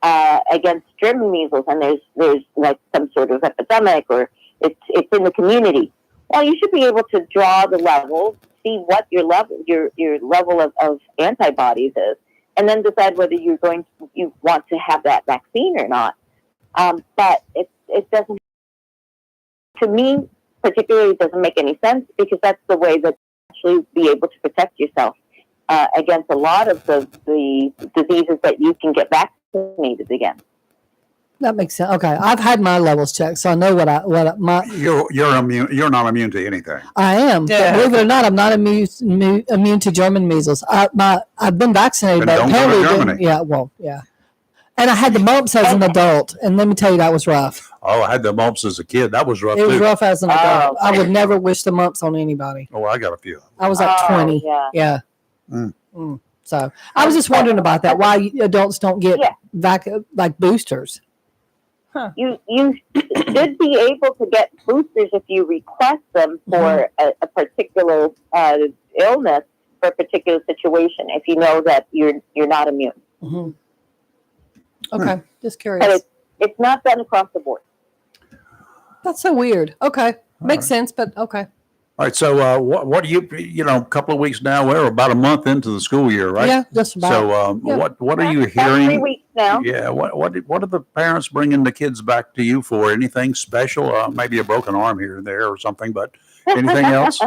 against German measles, and there's like some sort of epidemic, or it's in the community. Well, you should be able to draw the levels, see what your level of antibodies is, and then decide whether you want to have that vaccine or not. But it doesn't, to me, particularly, it doesn't make any sense, because that's the way that you actually be able to protect yourself against a lot of the diseases that you can get vaccinated against. That makes sense. Okay, I've had my levels checked, so I know my You're immune. You're not immune to anything. I am. Yeah. But believe it or not, I'm not immune to German measles. I've been vaccinated, Then but don't go to apparently Germany. yeah. And I had the mumps as an adult, and let me tell you, that was rough. Oh, I had the mumps as a kid. That was rough It was too. rough as an adult. Oh. I would never wish the mumps on anybody. Oh, I got a few. I was like 20. Yeah. Yeah. Mm. So I was just wondering about that. Why adults don't get Yeah. like boosters? You should be able to get boosters if you request them for a particular illness, for a particular situation, if you know that you're not immune. Mm-hmm. Okay, just But curious. it's not done across the board. That's so weird. Okay, makes right. sense, but okay. All right. So, what do you know? A couple of weeks now. We're about a month into the school year, right? Yeah, just about. So, Yeah. what are you About 3 hearing? weeks now. Yeah. What are the parents bringing the kids back to you for? Anything special? Maybe a broken arm here and there or something, but anything else?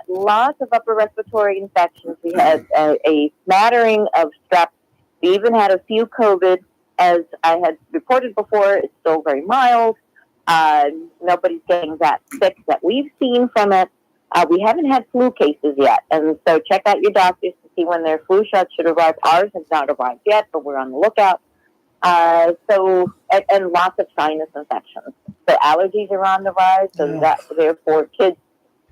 Lots of upper respiratory infections. We had a smattering of strep We even had a few COVID, as I had reported before. It's still very mild. Nobody's getting that sick that we've seen from it. We haven't had flu cases yet, and so check out your doctors to see when their flu shots should arrive. Ours has not arrived yet, but we're on the lookout. And lots of sinus infections. So allergies are on the rise, so that therefore kids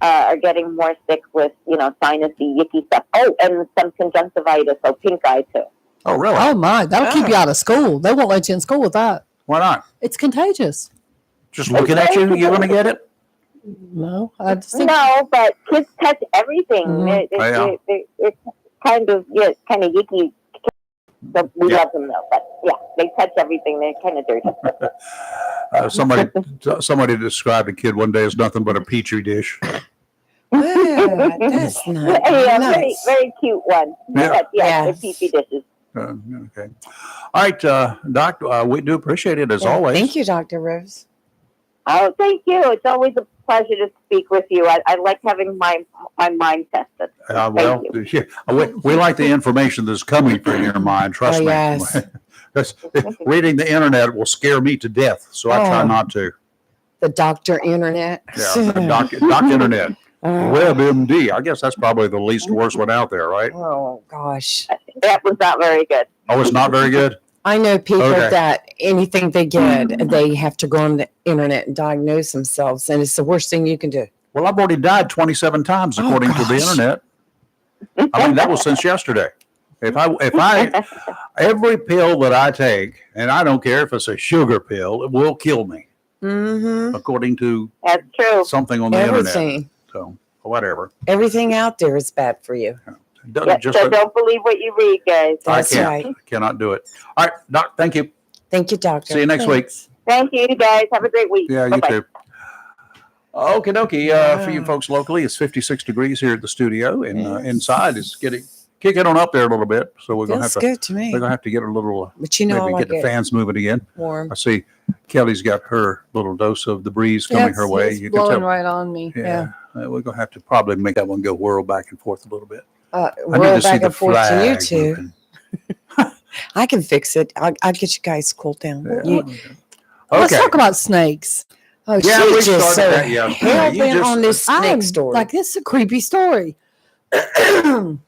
are getting more sick with, sinusy, yicky stuff. Oh, and some conjunctivitis, so pink eye too. Oh, really? Oh my, that'll keep you out of school. They won't let you in school with that. Why not? It's contagious. Just looking at you, you're going to get it? No, I just think No, but kids touch everything. Mhm. It's kind of yicky. So we love them though, but yeah, they touch everything. They're kind of dirty. Somebody described a kid one day as nothing but a petri dish. Ah, that's not Yeah, very, nice. very cute one. Yeah. But yeah, Yes. they're petri dishes. Okay. All right, Doc, we do appreciate it as Yeah, always. Thank you, Dr. Rose. Oh, thank you. It's always a pleasure to speak with you. I like having my mind tested. Well, Thank yeah, we like the information that's coming from your mind. Trust Oh, me. yes. That's- reading the internet will scare me to death, so I try Oh. not to. The doctor internet. Yeah, doc internet, Oh. WebMD. I guess that's probably the least worst one out there, right? Oh, gosh. That was not very good. Oh, it's not very good. I know people Okay. that anything they get, they have to go on the internet and diagnose themselves, and it's the worst thing you can do. Well, I've already died 27 times Oh, according to the gosh. internet. I mean, that was since yesterday. If I every pill that I take, and I don't care if it's a sugar pill, it will kill me, Mm-hmm. according to That's true. something on the internet. Everything. So whatever. Everything out there is bad for you. Yeah, so don't believe what you read, guys. I That's can't. right. I cannot do it. All right, Doc. Thank you. Thank you, doctor. See you next week. Thank you, guys. Have a great week. Yeah, you Bye-bye. too. Okie dokie. For you Wow. folks locally, it's 56 degrees here at the studio, and inside it's kicking on up there a little bit. So we're gonna have Feels to good to me. we're gonna have to get a little But you know, I maybe like get the it fans moving again. warm. I see Kelly's got her little dose of the breeze coming her way. It's You can blowing tell. right on me. Yeah. We're gonna have to probably make that one go whirl back and forth a little bit. I need Roll to see back the and forth to you flag two. moving. I can fix it. I'll get you guys cooled down. Yeah. You- Let's Okay. talk about snakes. oh, Yeah, we she's just started so that yesterday. hell You bent just- on this snake I'm story. like, this is a creepy story. oh,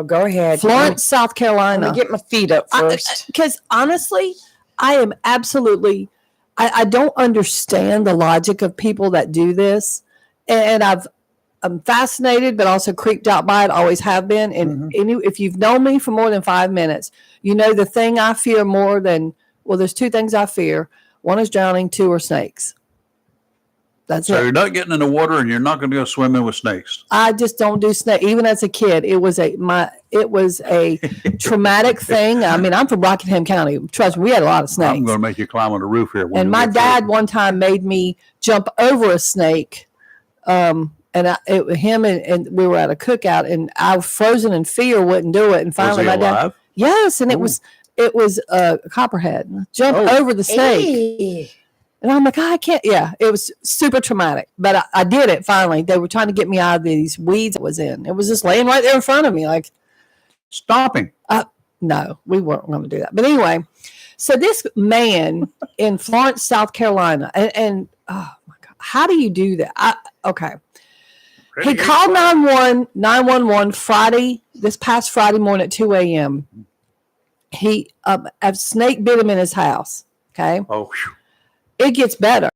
go ahead. Florence, South Let Carolina. me get my feet up first. Because honestly, I am absolutely, I don't understand the logic of people that do this. And I'm fascinated, but also creeped out by it, always have been. And if you've known me for more than 5 minutes, you know the thing I fear more than, well, there's two things I fear. One is drowning, two are snakes. That's So it. you're not getting in the water, and you're not going to go swimming with snakes. I just don't do snake. Even as a kid, it was a traumatic thing. I mean, I'm from Rockingham County. Trust me, we had a lot of I'm snakes. going to make you climb on the roof here. when And we my get through. dad one time made me jump over a snake. And him and we were at a cookout, and I was frozen in fear, wouldn't do it. And Was finally, he my dad, alive? yes, and Ooh. it was a copperhead. Jump Oh. over the snake. Hey. And I'm like, I can't. Yeah, it was super traumatic, but I did it finally. They were trying to get me out of these weeds I was in. It was just laying right there in front of me. Like, Stopping. no, we weren't going to do that. But anyway, so this man in Florence, South Carolina, and oh my God, how do you do that? Okay. He called 911 this past Friday morning at 2 a.m. He, a snake bit him in his house. Okay. Oh, whew. It gets better.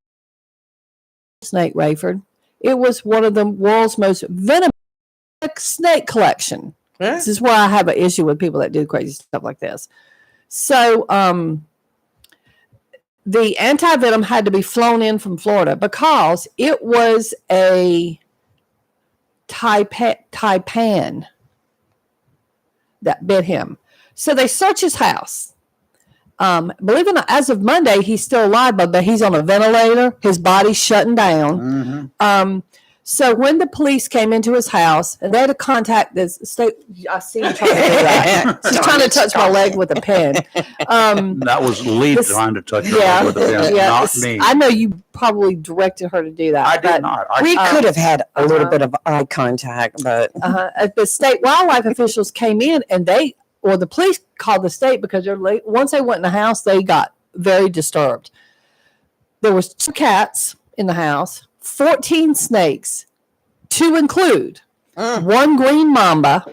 Snake, Rayford. It was one of the world's most venomous snake collection. This is why I have an issue with people that do crazy stuff like this. So, the anti-venom had to be flown in from Florida because it was a taipan that bit him. So they search his house. Believe it or not, as of Monday, he's still alive, but he's on a ventilator. His body's shutting down. Mhm. So when the police came into his house, and they had to contact the state. I see you trying to do that. She's trying to touch my leg with a pen. That was Lee This- trying to touch your Yeah, leg with the pen, yeah. not me. I know you probably directed her to do that. I but, did not. We could have had a little uh-huh. bit of eye contact, but The state wildlife officials came in and they or the police called the state because they're late. Once they went in the house, they got very disturbed. There was 2 cats in the house, 14 snakes, to include 1 green mamba,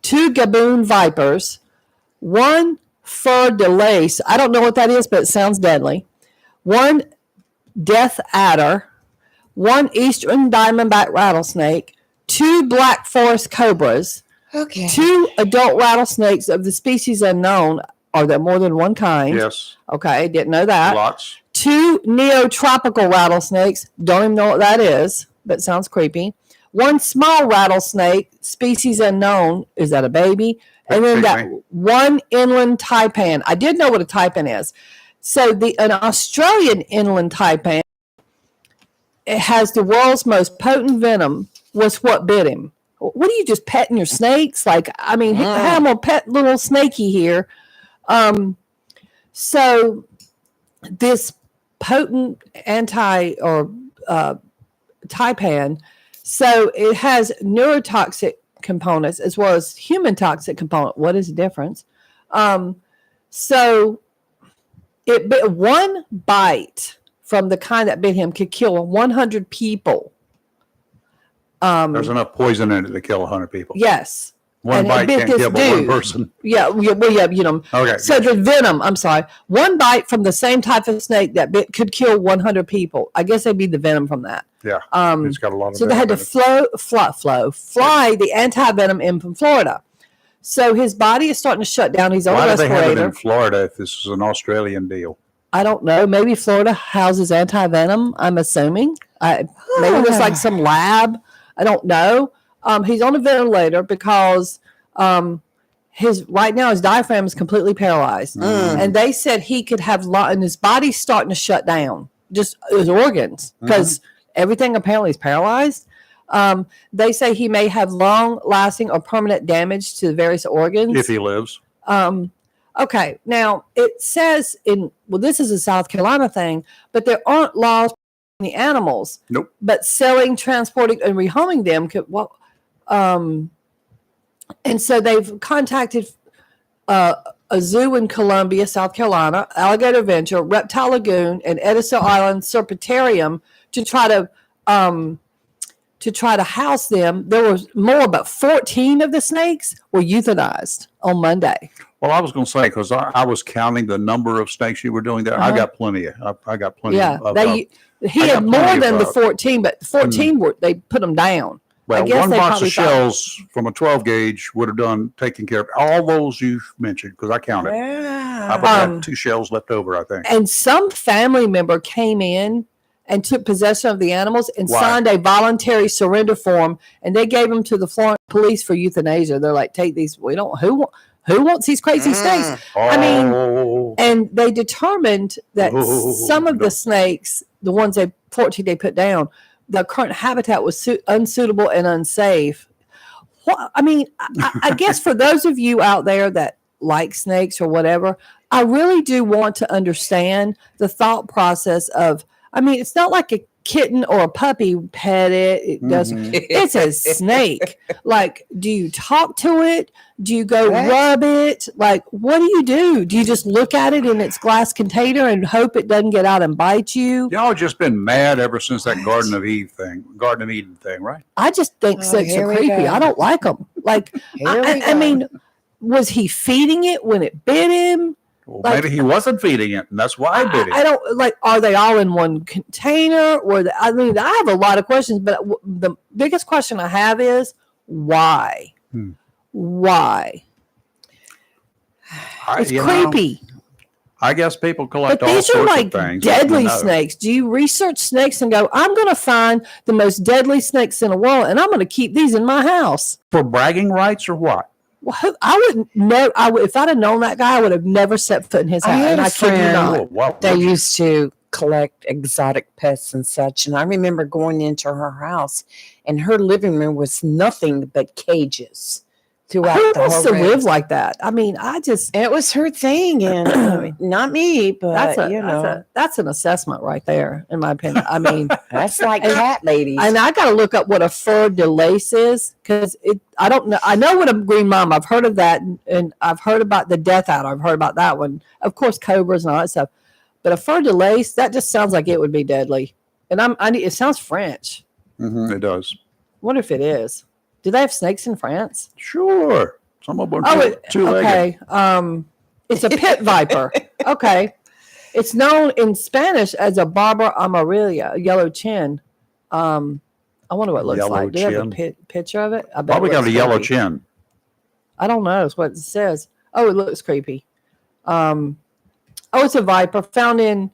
2 gaboon vipers, 1 fer de lace. I don't know what that is, but it sounds deadly. 1 death adder, 1 eastern diamondback rattlesnake, 2 black forest cobras, Okay. 2 adult rattlesnakes of the species unknown. Are there more than one kind? Yes, Okay, didn't know that. lots. 2 neotropical rattlesnakes. Don't even know what that is, but sounds creepy. 1 small rattlesnake, species unknown. Is that a baby? And then that Pygmy. 1 inland taipan. I did know what a taipan is. So an Australian inland taipan, it has the world's most potent venom. Was what bit him. What are you just petting your snakes? Like, I mean, I'm a pet little snaky here. So this potent taipan, so it has neurotoxic components as well as human toxic component. What is the difference? So it bit, 1 bite from the kind that bit him could kill 100 people. There's enough poison in it to kill 100 people. Yes. One and it bite bit can't this kill but one dude. person. Yeah, you know. Okay. So the venom, I'm sorry, 1 bite from the same type of snake that bit could kill 100 people. I guess it'd be the venom from that. Yeah. It's got a lot of So they had to venom fly the anti-venom in from Florida. So his body is starting to shut down. He's on a Why do they have it respirator. in Florida if this is an Australian deal? I don't know. Maybe Florida houses anti-venom, I'm assuming. Maybe there's like some lab. I don't know. He's on a ventilator because right now his diaphragm is completely paralyzed. And they said he could have and his body's starting to shut down, just his organs, because everything apparently is paralyzed. They say he may have long-lasting or permanent damage to the various organs. If he lives. Okay, now it says this is a South Carolina thing, but there aren't laws on the animals. Nope. But selling, transporting, and rehoming them could. And so they've contacted a zoo in Columbia, South Carolina, Alligator Venture, Reptile Lagoon, and Edisto Island Serpentarium to try to house them. There was more, but 14 of the snakes were euthanized on Monday. Well, I was going to say, because I was counting the number of snakes you were doing there. I got plenty. I got plenty. Yeah, of, he I got had more plenty than of, the 14, but the 14 were they put them down. well, guess 1 they box probably of thought- shells from a 12 gauge would have done taking care of all those you've mentioned, because I counted. I about had 2 shells left over, I think. And some family member came in and took possession of the animals and Why? signed a voluntary surrender form, and they gave them to the Florida police for euthanasia. They're like, take these. We don't. Who wants these crazy snakes? I mean, Oh, and they determined that some of no. the snakes, the ones 14 they put down, the current habitat was unsuitable and unsafe. What I mean, I guess for those of you out there that like snakes or whatever, I really do want to understand the thought process of. I mean, it's not like a kitten or a puppy pet it. It doesn't. It's a snake. Like, do you talk to it? Do you go What? rub it? Like, what do? Do you just look at it in its glass container and hope it doesn't get out and bite you? y'all just been mad ever since that Garden of Eden thing, right? I just think Oh, snakes here are we creepy. go. I don't like them. Like, Here we I go. mean, was he feeding it when it bit him? Well, Like- maybe he wasn't feeding it, and that's why I did it. I don't like. Are they all in one container? Or I mean, I have a lot of questions, but the biggest question I have is why? Why? It's you know, creepy. I guess people collect But all these are sorts like of things. deadly No. snakes. Do you research snakes and go, I'm going to find the most deadly snakes in the world, and I'm going to keep these in my house? For bragging rights or what? Well, I wouldn't know. If I'd have known that guy, I would have never set foot in his I house. had And a I kid you friend- not. Oh, what? They used to collect exotic pests and such. And I remember going into her house, and her living room was nothing but cages throughout Who the wants whole to live race. like that? I mean, It was her thing, and I mean, not me, but that's an assessment right there, in my opinion. I mean, that's like and- cat ladies. and I got to look up what a fleur de lis is because I don't know. I know what a green mama. I've heard of that, and I've heard about the death adder. I've heard about that one. Of course, cobras and all that stuff. But a fleur de lis, that just sounds like it would be deadly. And it sounds French. It does. Wonder if it is. Do they have snakes in France? Sure. Some of them Oh, are two-legged. okay. It's a pit viper. Okay. It's known in Spanish as a Barbara amarilla, a yellow chin. I wonder what it looks Yellow like. Do you have a chin. picture of it? I bet Probably it got a looks yellow creepy. chin. I don't know. It's what it says. Oh, it looks creepy. It's a viper found in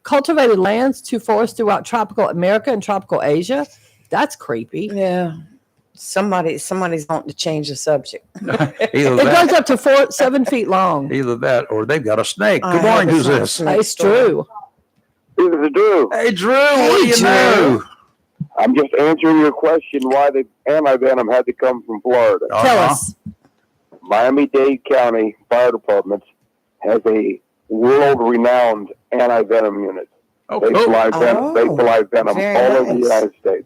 cultivated lands to forests throughout tropical America and tropical Asia. That's creepy. yeah, somebody's wanting to change the subject. Either It that, goes up to 7 feet long. either that, or they've got a snake. I Good hope morning. it's Who's not a this? snake. It's true. This is Drew. Hey, Drew. What do you Drew. know? I'm just answering your question why the anti-venom had to come from Florida. Tell us. Miami-Dade County Fire Department has a world-renowned anti-venom unit. Oh, They cool. fly venom, they Oh, fly venom very all over the nice. United States.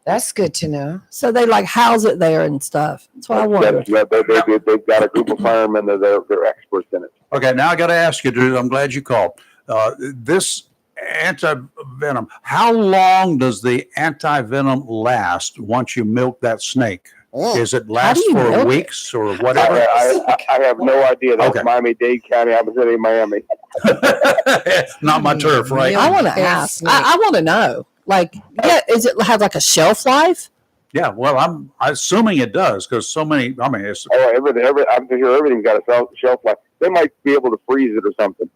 That's good to know. So they like house it there and stuff. That's what I wondered. They've got a group of firemen that they're experts in it. Okay, now I got to ask you, Drew. I'm glad you called. This anti-venom, how long does the anti-venom last once you milk that snake? Is it last you for milk it? weeks or whatever? I have no idea. That's Okay. Miami-Dade County. I was in Miami. Not my turf, right? I want to Very ask. snake. I want to know. Like, is it have like a shelf life? Yeah, well, I'm assuming it does because so many. I mean, it's Oh, I'm sure everything's got a shelf life. They might be able to freeze it or something.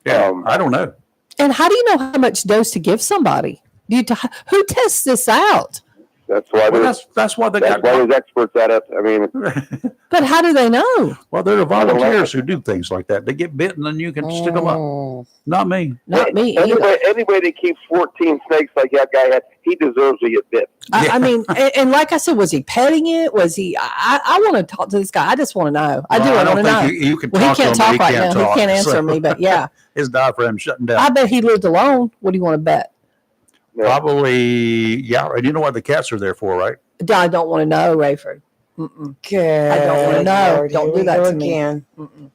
yeah. Um, I don't know. And how do you know how much dose to give somebody? Who tests this out? That's why Well, there's that's why they that's why got. there's experts at it. I mean, But how do they know? Well, there are volunteers who do things like that. They get bitten and you can stick them up. Oh. Not me. Not me either. anybody that keeps 14 snakes like that guy had, he deserves to get bit. I mean, and like I said, was he petting it? Was he? I want to talk to this guy. I just want to know. I Well, do. I don't want to know. think you can Well, talk he can't to him. talk right now. talk, He can't answer so me. But yeah, his diaphragm's shutting down. I bet he lived alone. What do you want to bet? Yeah. Probably, yeah. And you know what the cats are there for, right? I don't want to know, Rayford. Mm-mm. Good. I don't wanna know. Lord, Don't here do we that go to me. again. Mm-mm.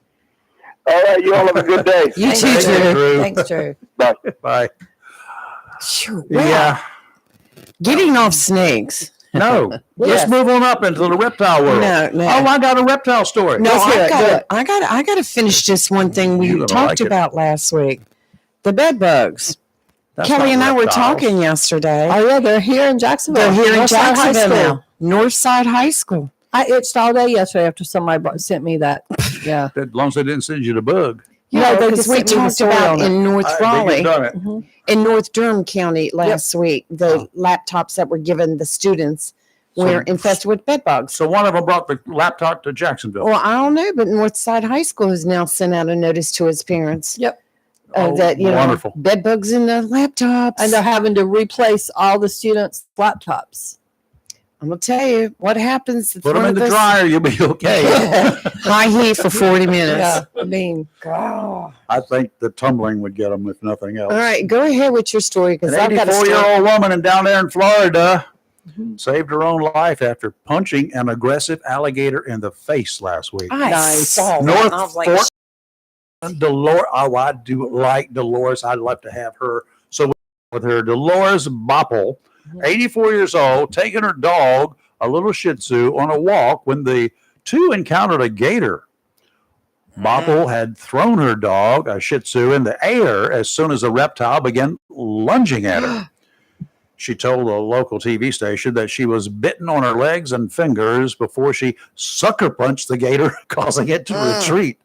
All right, you all have a good day. You Thanks, too, Drew. Drew. Thanks, Drew. Bye. Sure. Wow. Yeah. Getting off snakes. No. Yes. Let's move on up into the reptile world. No, no. Oh, I got a reptile story. No, Let's hear it. Do I gotta finish just one thing we You're gonna talked like it. about last week. The bed bugs. That's Kelly not and I were reptiles. talking yesterday. Oh yeah, they're here in Jacksonville. They're here in Northside High Jacksonville School. now. Northside High School. I itched all day yesterday after somebody sent me that. Yeah. As long as they didn't send you the bug. No, they because just we sent me the talked story about on it. in North They've Raleigh, done it. Mhm. in North Durham County last week, the laptops that were given the students were infested with bed bugs. So one of them brought the laptop to Jacksonville. Well, I don't know, but Northside High School has now sent out a notice to its parents Yep. Oh, that wonderful. bed bugs in the laptops. And they're having to replace all the students' laptops. I'm gonna tell you what happens. if Put them one in of the those- dryer, you'll be okay. High heat for 40 minutes. Yeah. I mean, Oh. I think the tumbling would get them if nothing else. All right, go ahead with your story because An I've got a story. 84-year-old woman in down there in Florida Mhm. saved her own life after punching an aggressive alligator in the face last week. I Nice. saw that. North I was like, Fork, Dolores. Oh, I do like Dolores. I'd love to have her. So with her, Dolores Bopple, Mhm. 84 years old, taking her dog, a little Shih Tzu, on a walk when the two encountered a gator. Bopple had thrown her dog, a Shih Tzu, in the air as soon as the reptile began lunging at her. She told a local TV station that she was bitten on her legs and fingers before she sucker punched the gator, causing it to retreat.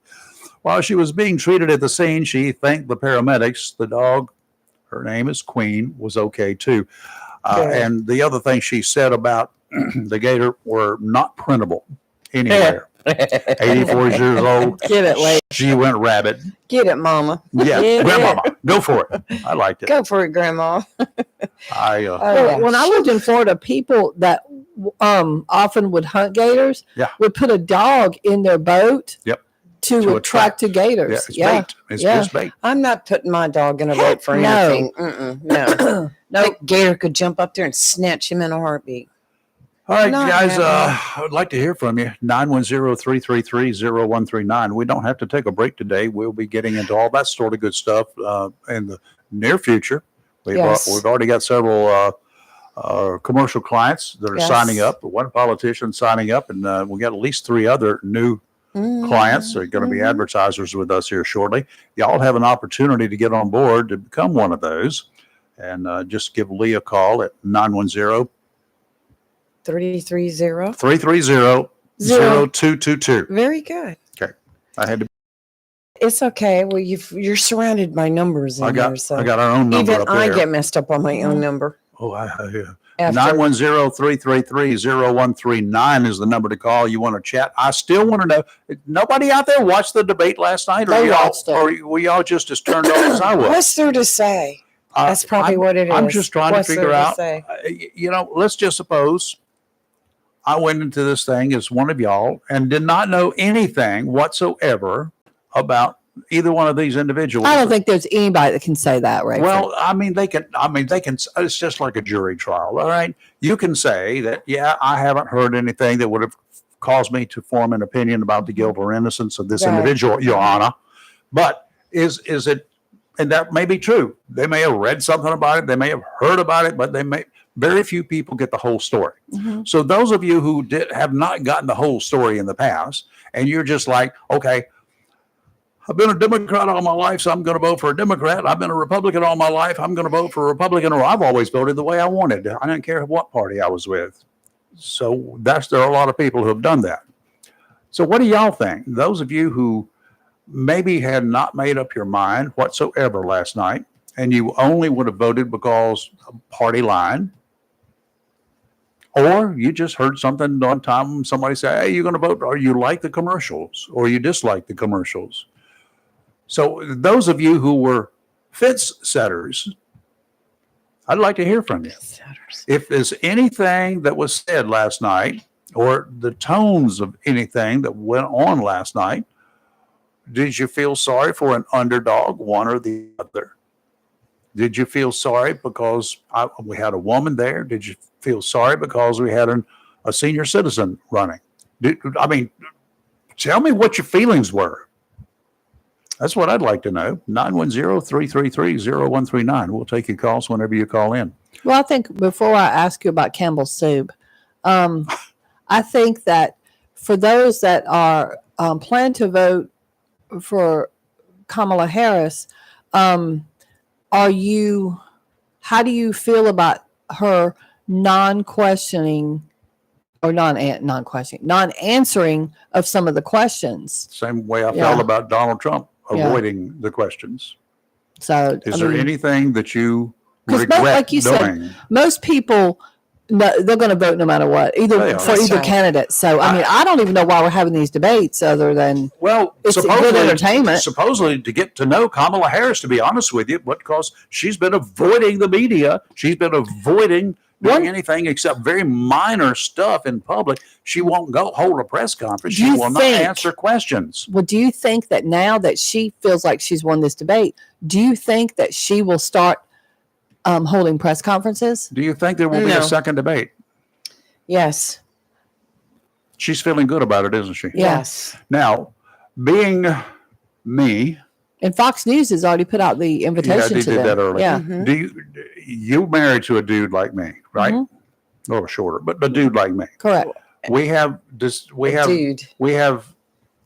While she was being treated at the scene, she thanked the paramedics. The dog, her name is Queen, was okay too. Good. And the other thing she said about the gator were not printable anywhere. 84 years old. get it, late. She went rabid. Get it, Mama. Yeah, Yeah. grandmama, go for it. I liked it. Go for it, Grandma. I Oh, yeah. When I lived in Florida, people that often would hunt gators, Yeah. would put a dog in their boat. Yep. To To attract the Yeah, gators. it's Yeah. bait. It's Yeah. just bait. I'm not putting my dog in a Heck boat for no. anything. Mm-mm, no. No. That gator could jump up there and snatch him in a heartbeat. All right, Not guys, happening. I would like to hear from you. 910-333-0139. We don't have to take a break today. We'll be getting into all that sort of good stuff in the near future. Yes. We've already got several commercial clients that are Yes. signing up, one politician signing up, and we got at least 3 other new clients that are going to be Mhm. advertisers with us here shortly. Y'all have an opportunity to get on board to become one of those. And just give Lee a call at 910 330. 330-0222. Very good. I had to. It's okay. Well, you're surrounded by numbers in I there, got. so I got our own number even up I there. get messed up on my own number. Oh, After. 910-333-0139 is the number to call. You want to chat? I still want to know. Nobody out there watched the debate last night, They watched it. or were y'all just as turned on as I was? What's there to say? That's probably I'm- what it is. I'm just trying What's to figure there out. say? Let's just suppose I went into this thing as one of y'all and did not know anything whatsoever about either one of these individuals. I don't think there's anybody that can say that, right? Well, they can. It's just like a jury trial. All right. You can say that, yeah, I haven't heard anything that would have caused me to form an opinion about the guilt or innocence of this Right. individual, Your Honor. But is it, and that may be true. They may have read something about it. They may have heard about it, but very few people get the whole story. Mhm. So those of you who have not gotten the whole story in the past, and you're just like, okay, I've been a Democrat all my life, so I'm going to vote for a Democrat. I've been a Republican all my life. I'm going to vote for a Republican, or I've always voted the way I wanted. I didn't care what party I was with. So there are a lot of people who have done that. So what do y'all think? Those of you who maybe had not made up your mind whatsoever last night, and you only would have voted because of party line, or you just heard something on time, somebody say, hey, you're going to vote, or you like the commercials, or you dislike the commercials. So those of you who were fence setters, I'd like to hear from you. If there's anything that was said last night, or the tones of anything that went on last night, did you feel sorry for an underdog, one or the other? Did you feel sorry because we had a woman there? Did you feel sorry because we had a senior citizen running? Tell me what your feelings were. That's what I'd like to know. 910-333-0139. We'll take your calls whenever you call in. Well, I think before I ask you about Campbell's soup, I think that for those that are plan to vote for Kamala Harris, how do you feel about her non-questioning or non-answering of some of the questions? Same way I Yeah. felt about Donald Trump Yeah. avoiding the questions. So, Is there anything that you 'Cause regret like you said, doing? most people, they're going to vote no matter what, They for are. That's either right. candidate. So, I don't even know why we're having these debates other than Well, it's good entertainment. supposedly to get to know Kamala Harris, to be honest with you, because she's been avoiding the media. She's been avoiding doing anything except very minor stuff in public. She won't go hold a press conference. Do She you will not think- answer questions. Well, do you think that now that she feels like she's won this debate, do you think that she will start holding press conferences? Do you think there will be No. a second debate? Yes. She's feeling good about it, isn't she? Yeah. Yes. Now, being me, And Fox News has already put out the invitation they to did them. that earlier. Yeah. Mhm. you married to a dude like me, right? Mhm. A little shorter, but a dude like me. Correct. We have Dude. we have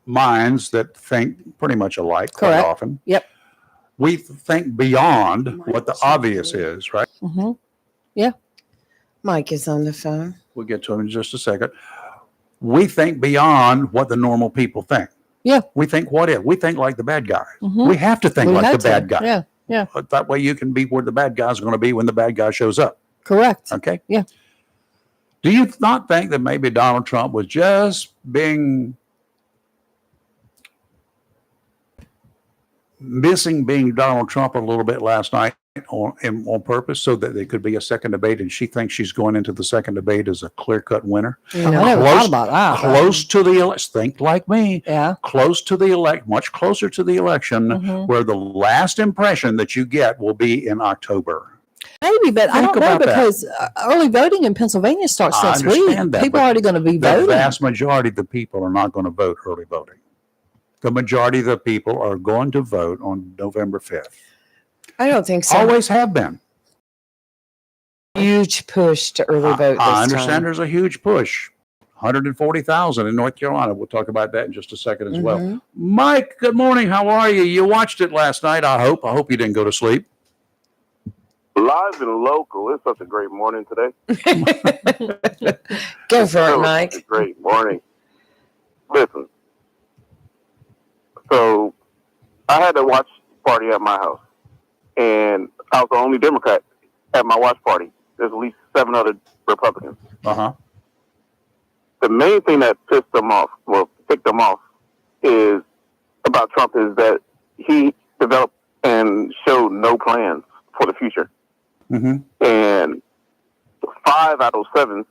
minds that think pretty much alike quite Correct. often. Yep. We think beyond what the Minds. obvious is, right? Hmm. Mike is on the phone. We'll get to him in just a second. We think beyond what the normal people think. Yeah. We think what if? We think like the bad guy. Mhm. We have to think We like had the to. bad guy. Yeah. But that way you can be where the bad guy's going to be when the bad guy shows up. Correct. Okay. Yeah. Do you not think that maybe Donald Trump was just missing being Donald Trump a little bit last night on purpose so that there could be a second debate, and she thinks she's going into the second debate as a clear-cut winner. I never Close- thought about that. Close to the election, think like me, Yeah. close to the much closer to the election, Mhm. where the last impression that you get will be in October. Maybe, but I Think don't know about that. because early voting in Pennsylvania starts I next week. understand that, People but are already going to be The voting. vast majority of the people are not going to vote early voting. The majority of the people are going to vote on November 5th. I don't think so. Always have been. Huge push to early vote this I understand time. there's a huge push. 140,000 in North Carolina. We'll talk about that in just a second as well. Mhm. Mike, good morning. How are you? You watched it last night, I hope. I hope you didn't go to sleep. Live and local. It's such a great morning today. Go for it, So, Mike. it's a great morning. Listen. So I had to watch party at my house, and I was the only Democrat at my watch party. There's at least 7 other Republicans. Uh-huh. The main thing that ticked them off is about Trump is that he developed and showed no plans for the future. Mm-hmm. And 5 out of 7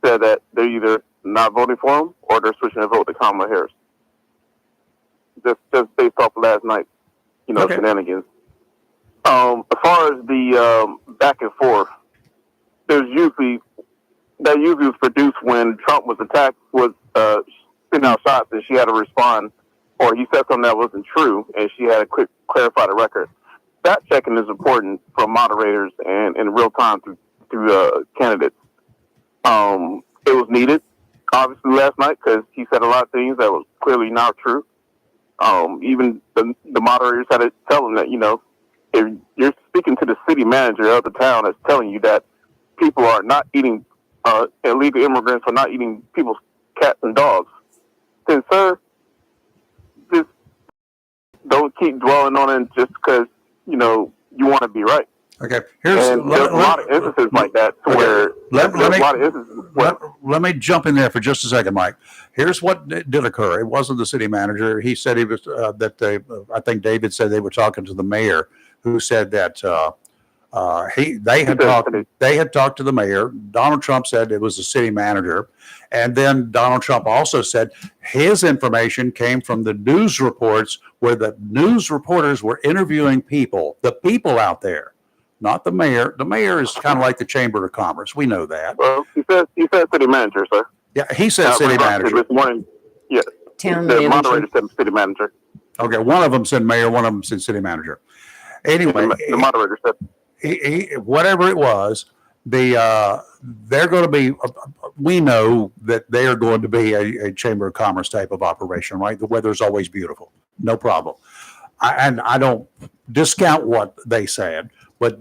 said that they're either not voting for him or they're switching to vote to Kamala Harris. Just based off of last night, Okay. shenanigans. As far as the back and forth, that usually was produced when Trump was attacked, was sending out shots, and she had to respond, or he said something that wasn't true, and she had to quick clarify the record. That checking is important for moderators and in real time through candidates. It was needed, obviously, last night because he said a lot of things that was clearly not true. Even the moderators had to tell him that, if you're speaking to the city manager of the town that's telling you that people are not eating, illegal immigrants are not eating people's cats and dogs, then, sir, just don't keep dwelling on it just because, you want to be right. Okay. And there's a lot of instances like that to where Let there's me- a lot of instances where Let me jump in there for just a second, Mike. Here's what did occur. It wasn't the city manager. He said he was I think David said they were talking to the mayor, who said that they had talked to the mayor. Donald Trump said it was the city manager, and then Donald Trump also said his information came from the news reports where the news reporters were interviewing the people out there, not the mayor. The mayor is kind of like the Chamber of Commerce. We know that. well, he said city manager, sir. Yeah, he said city manager. This morning, yeah, Town the manager. moderator said city manager. Okay, one of them said mayor, one of them said city manager. Anyway, The moderator said, whatever it was, they're going to be. We know that they are going to be a Chamber of Commerce type of operation, right? The weather's always beautiful, no problem. I don't discount what they said, but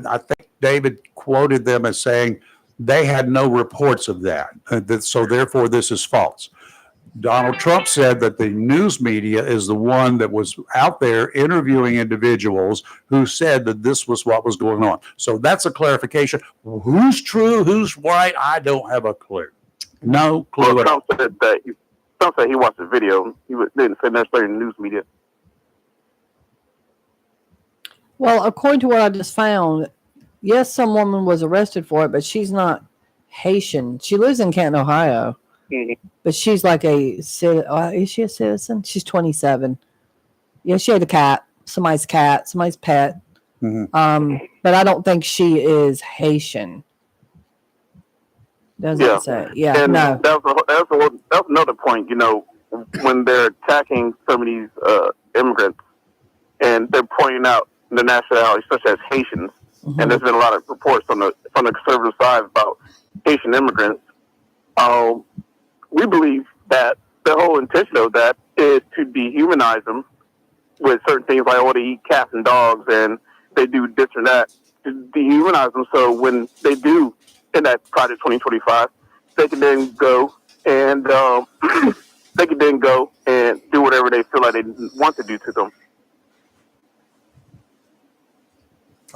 I think David quoted them as saying they had no reports of that, so therefore this is false. Donald Trump said that the news media is the one that was out there interviewing individuals who said that this was what was going on. So that's a clarification. Who's true, who's right, I don't have a clue. No clue well, at all. Trump said he watched the video. Didn't say necessarily in the news media. Well, according to what I just found, yes, some woman was arrested for it, but she's not Haitian. She lives in Canton, Ohio. Mhm. But she's like is she a citizen? She's 27. Yeah, she had a cat, somebody's pet. Mhm. But I don't think she is Haitian. Doesn't Yeah. say. Yeah, And no. that's another point. When they're attacking some of these immigrants, and they're pointing out the nationality, such as Haitians, Mhm. and there's been a lot of reports from the conservative side about Haitian immigrants. We believe that the whole intention of that is to dehumanize them with certain things like, they eat cats and dogs and they do this and that, to dehumanize them. So when they do in that Project 2025, they can then go and do whatever they feel like they want to do to them.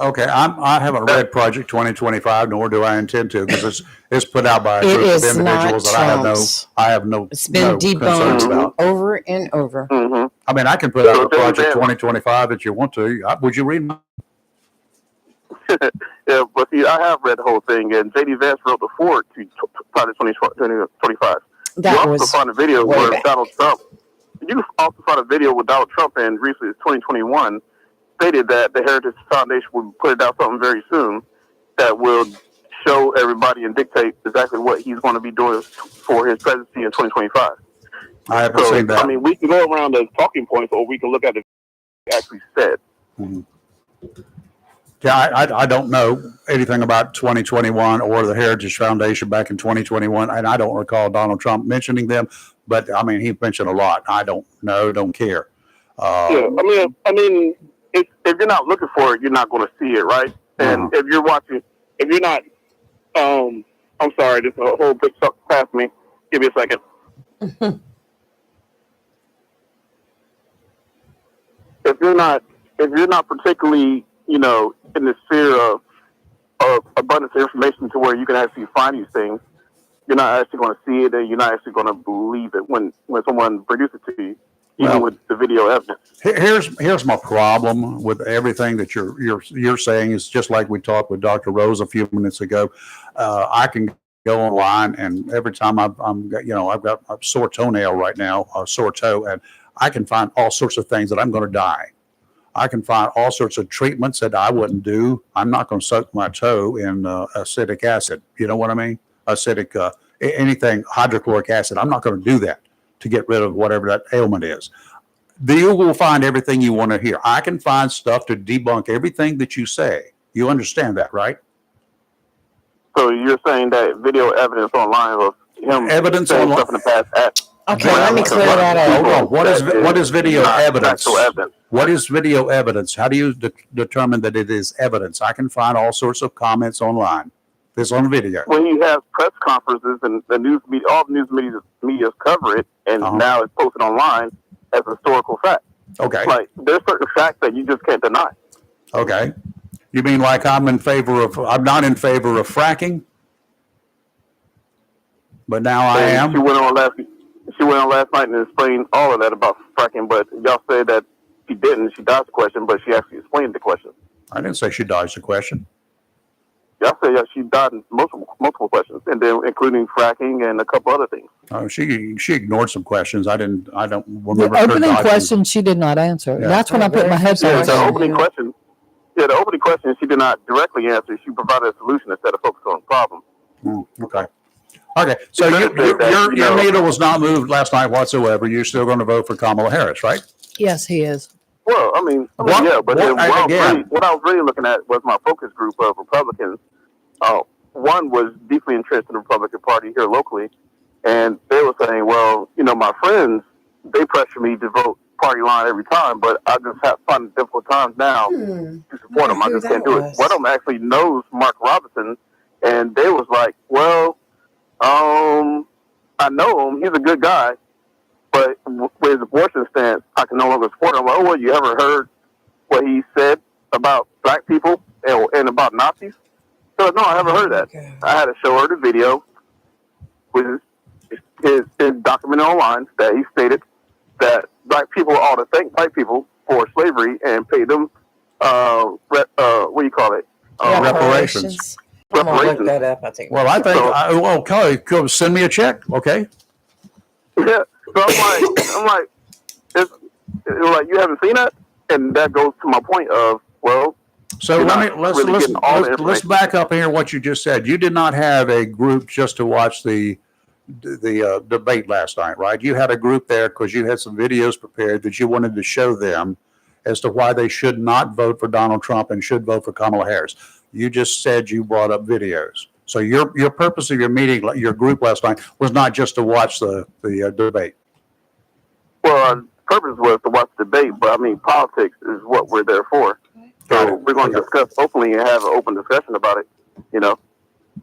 Okay, I haven't read Project 2025, nor do I intend to, because it's put out by a It group of is not individuals that Trump's. I have no It's been concerns debunked about. over and over. Mm-hmm. I mean, I can put out So a Project then- 2025 if you want to. Would you read my? Yeah, but see, I have read the whole thing, and J.D. Vance wrote the foreword to Project 2025. That You also was find a video way where back. Donald Trump. You also find a video with Donald Trump in recently 2021 stated that the Heritage Foundation will put out something very soon that will show everybody and dictate exactly what he's going to be doing for his presidency in 2025. I haven't So, seen that. I mean, we can go around the talking points, or we can look at it actually said. Yeah, I don't know anything about 2021 or the Heritage Foundation back in 2021, and I don't recall Donald Trump mentioning them. But I mean, he mentioned a lot. I don't know, don't care. Yeah, I mean, if you're not looking for it, you're not going to see it, right? And if you're watching, if you're not, I'm sorry, this whole big suck past me. Give me a second. If you're not particularly, in the sphere of abundance of information to where you can actually find these things, you're not actually going to see it, and you're not actually going to believe it when someone produces it to you, even with the video evidence. Here's my problem with everything that you're saying. Is just like we talked with Dr. Rose a few minutes ago. I can go online, and every time I've got a sore toenail right now, a sore toe, and I can find all sorts of things that I'm going to die. I can find all sorts of treatments that I wouldn't do. I'm not going to soak my toe in acetic acid. You know what I mean? Acidic, anything, hydrochloric acid. I'm not going to do that to get rid of whatever that ailment is. You will find everything you want to hear. I can find stuff to debunk everything that you say. You understand that, right? So you're saying that video evidence online of him saying stuff in the past. Okay, let me clear that up. Hold on. What is video evidence? Actual evidence. What is video evidence? How do you determine that it is evidence? I can find all sorts of comments online. This on video. When he has press conferences and the news media, all the news media cover it, and now it's posted online as a historical fact. Okay. Like there's certain facts that you just can't deny. Okay. You mean like I'm not in favor of fracking, but now I am. She went on last night and explained all of that about fracking, but y'all said that she didn't. She dodged the question, but she actually explained the question. I didn't say she dodged the question. Y'all said she dodged multiple questions, and then including fracking and a couple other things. She ignored some questions. I don't remember. The her opening dodging. question she did not answer. Yeah. That's when I put my headphones The on. opening question. Yeah, the opening question she did not directly answer. She provided a solution instead of focusing on the problem. Okay. Okay. So your needle was not moved last night whatsoever. You're still going to vote for Kamala Harris, right? Yes, he is. Well, yeah, but then what I was really looking at was my focus group of Republicans. One was deeply entrenched in the Republican Party here locally, and they were saying, well, my friends, they pressure me to vote party line every time, but I just have fun difficult times now to support them. I just can't do it. One of them actually knows Mark Robinson, and they was like, well, I know him. He's a good guy, but with his abortion stance, I can no longer support him. I'm like, oh, well, you ever heard what he said about black people and about Nazis? So, no, I haven't heard that. I had to show her the video with his document online that he stated that black people ought to thank white people for slavery and pay them, what do you call it? Reparations. I'm gonna look that up. I think. Well, I think, Kelly, go send me a check, okay? Yeah. So I'm like, it's like you haven't seen that, and that goes to my point of, well. So let's back up here. What you just said, you did not have a group just to watch the debate last night, right? You had a group there because you had some videos prepared that you wanted to show them as to why they should not vote for Donald Trump and should vote for Kamala Harris. You just said you brought up videos. So your purpose of your meeting, your group last night, was not just to watch the debate. Well, the purpose was to watch the debate, but politics is what we're there for. So we're going to discuss openly and have an open discussion about it,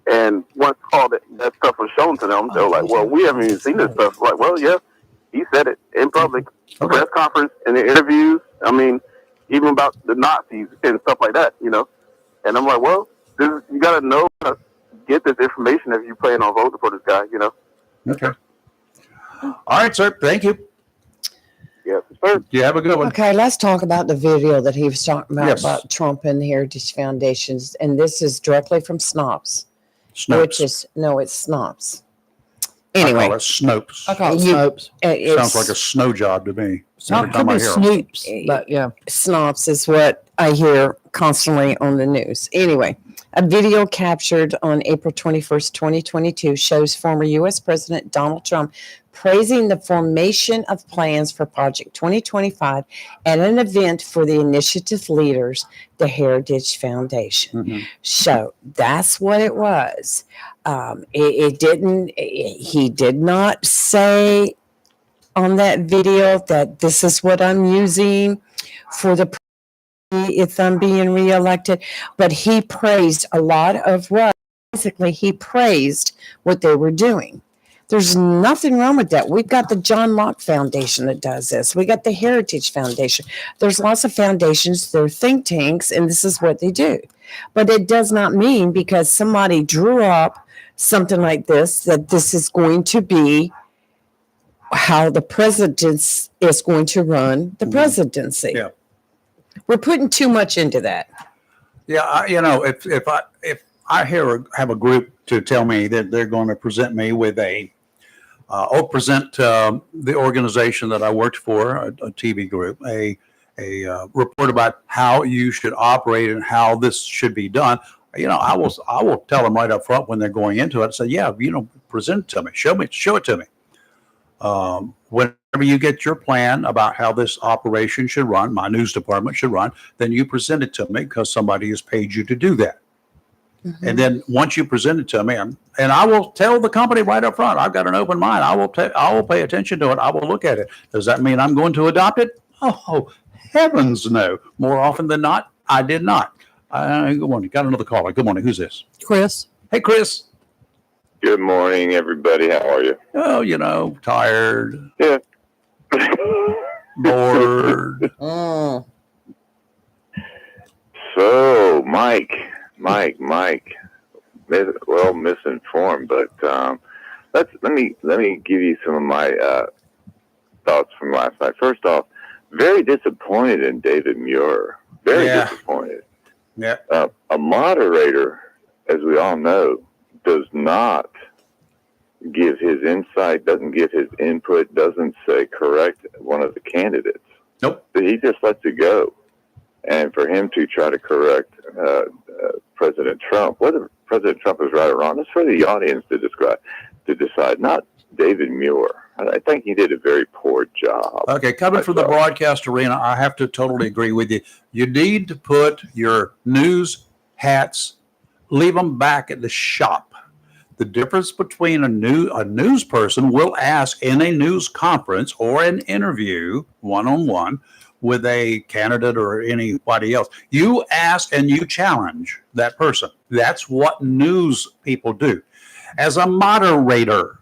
And once all that stuff was shown to them, they were like, well, we haven't even seen this stuff. Like, well, yeah, he said it in public, press conference, in the interviews. Even about the Nazis and stuff like that, And I'm like, well, you got to know how to get this information if you plan on voting for this guy, Okay. All right, sir. Thank you. Yes, sir. You have a good one. Okay, let's talk about the video that he was talking Yes. about Trump and the Heritage Foundations. And this is directly from Snopes, which Snopes. is, no, it's Snopes. I Anyway, call it Snopes. I call it You- Snopes. it's, Sounds like a snow job to me. Some Every could time be I hear 'em. Snoops, but yeah. Snopes is what I hear constantly on the news. Anyway, a video captured on April 21st, 2022 shows former U.S. President Donald Trump praising the formation of plans for Project 2025 at an event for the initiative leaders, the Heritage Foundation. Mhm. So that's what it was. He did not say on that video that this is what I'm using for the if I'm being reelected, but he praised a lot of what basically he praised what they were doing. There's nothing wrong with that. We've got the John Locke Foundation that does this. We got the Heritage Foundation. There's lots of foundations, they're think tanks, and this is what they do. But it does not mean because somebody drew up something like this that this is going to be how the president is going to run the presidency. Yeah. We're putting too much into that. Yeah, if I have a group to tell me that they're going to present me with the organization that I worked for, a TV group, a report about how you should operate and how this should be done. I will tell them right up front when they're going into it. Say, yeah, present it to me, show it to me. Whenever you get your plan about how this operation should run, my news department should run, then you present it to me because somebody has paid you to do that. Mm-hmm. And then once you present it to me, and I will tell the company right up front, I've got an open mind. I will pay attention to it. I will look at it. Does that mean I'm going to adopt it? Oh, heavens no. More often than not, I did not. Good morning. Got another caller. Good morning. Who's this? Chris. Hey, Chris. Good morning, everybody. How are you? Oh, tired, Yeah. bored. So, Mike, well, misinformed, but let me give you some of my thoughts from last night. First off, very disappointed in David Muir. Very disappointed. Yeah. A moderator, as we all know, does not give his insight, doesn't give his input, doesn't say correct one of the candidates. Nope. He just lets it go. And for him to try to correct President Trump, whether President Trump is right or wrong, it's for the audience to decide, not David Muir. I think he did a very poor job. Okay, coming from the broadcast arena, I have to totally agree with you. You need to put your news hats, leave them back at the shop. The difference between a news person will ask in a news conference or an interview one-on-one with a candidate or anybody else. You ask and you challenge that person. That's what news people do. As a moderator,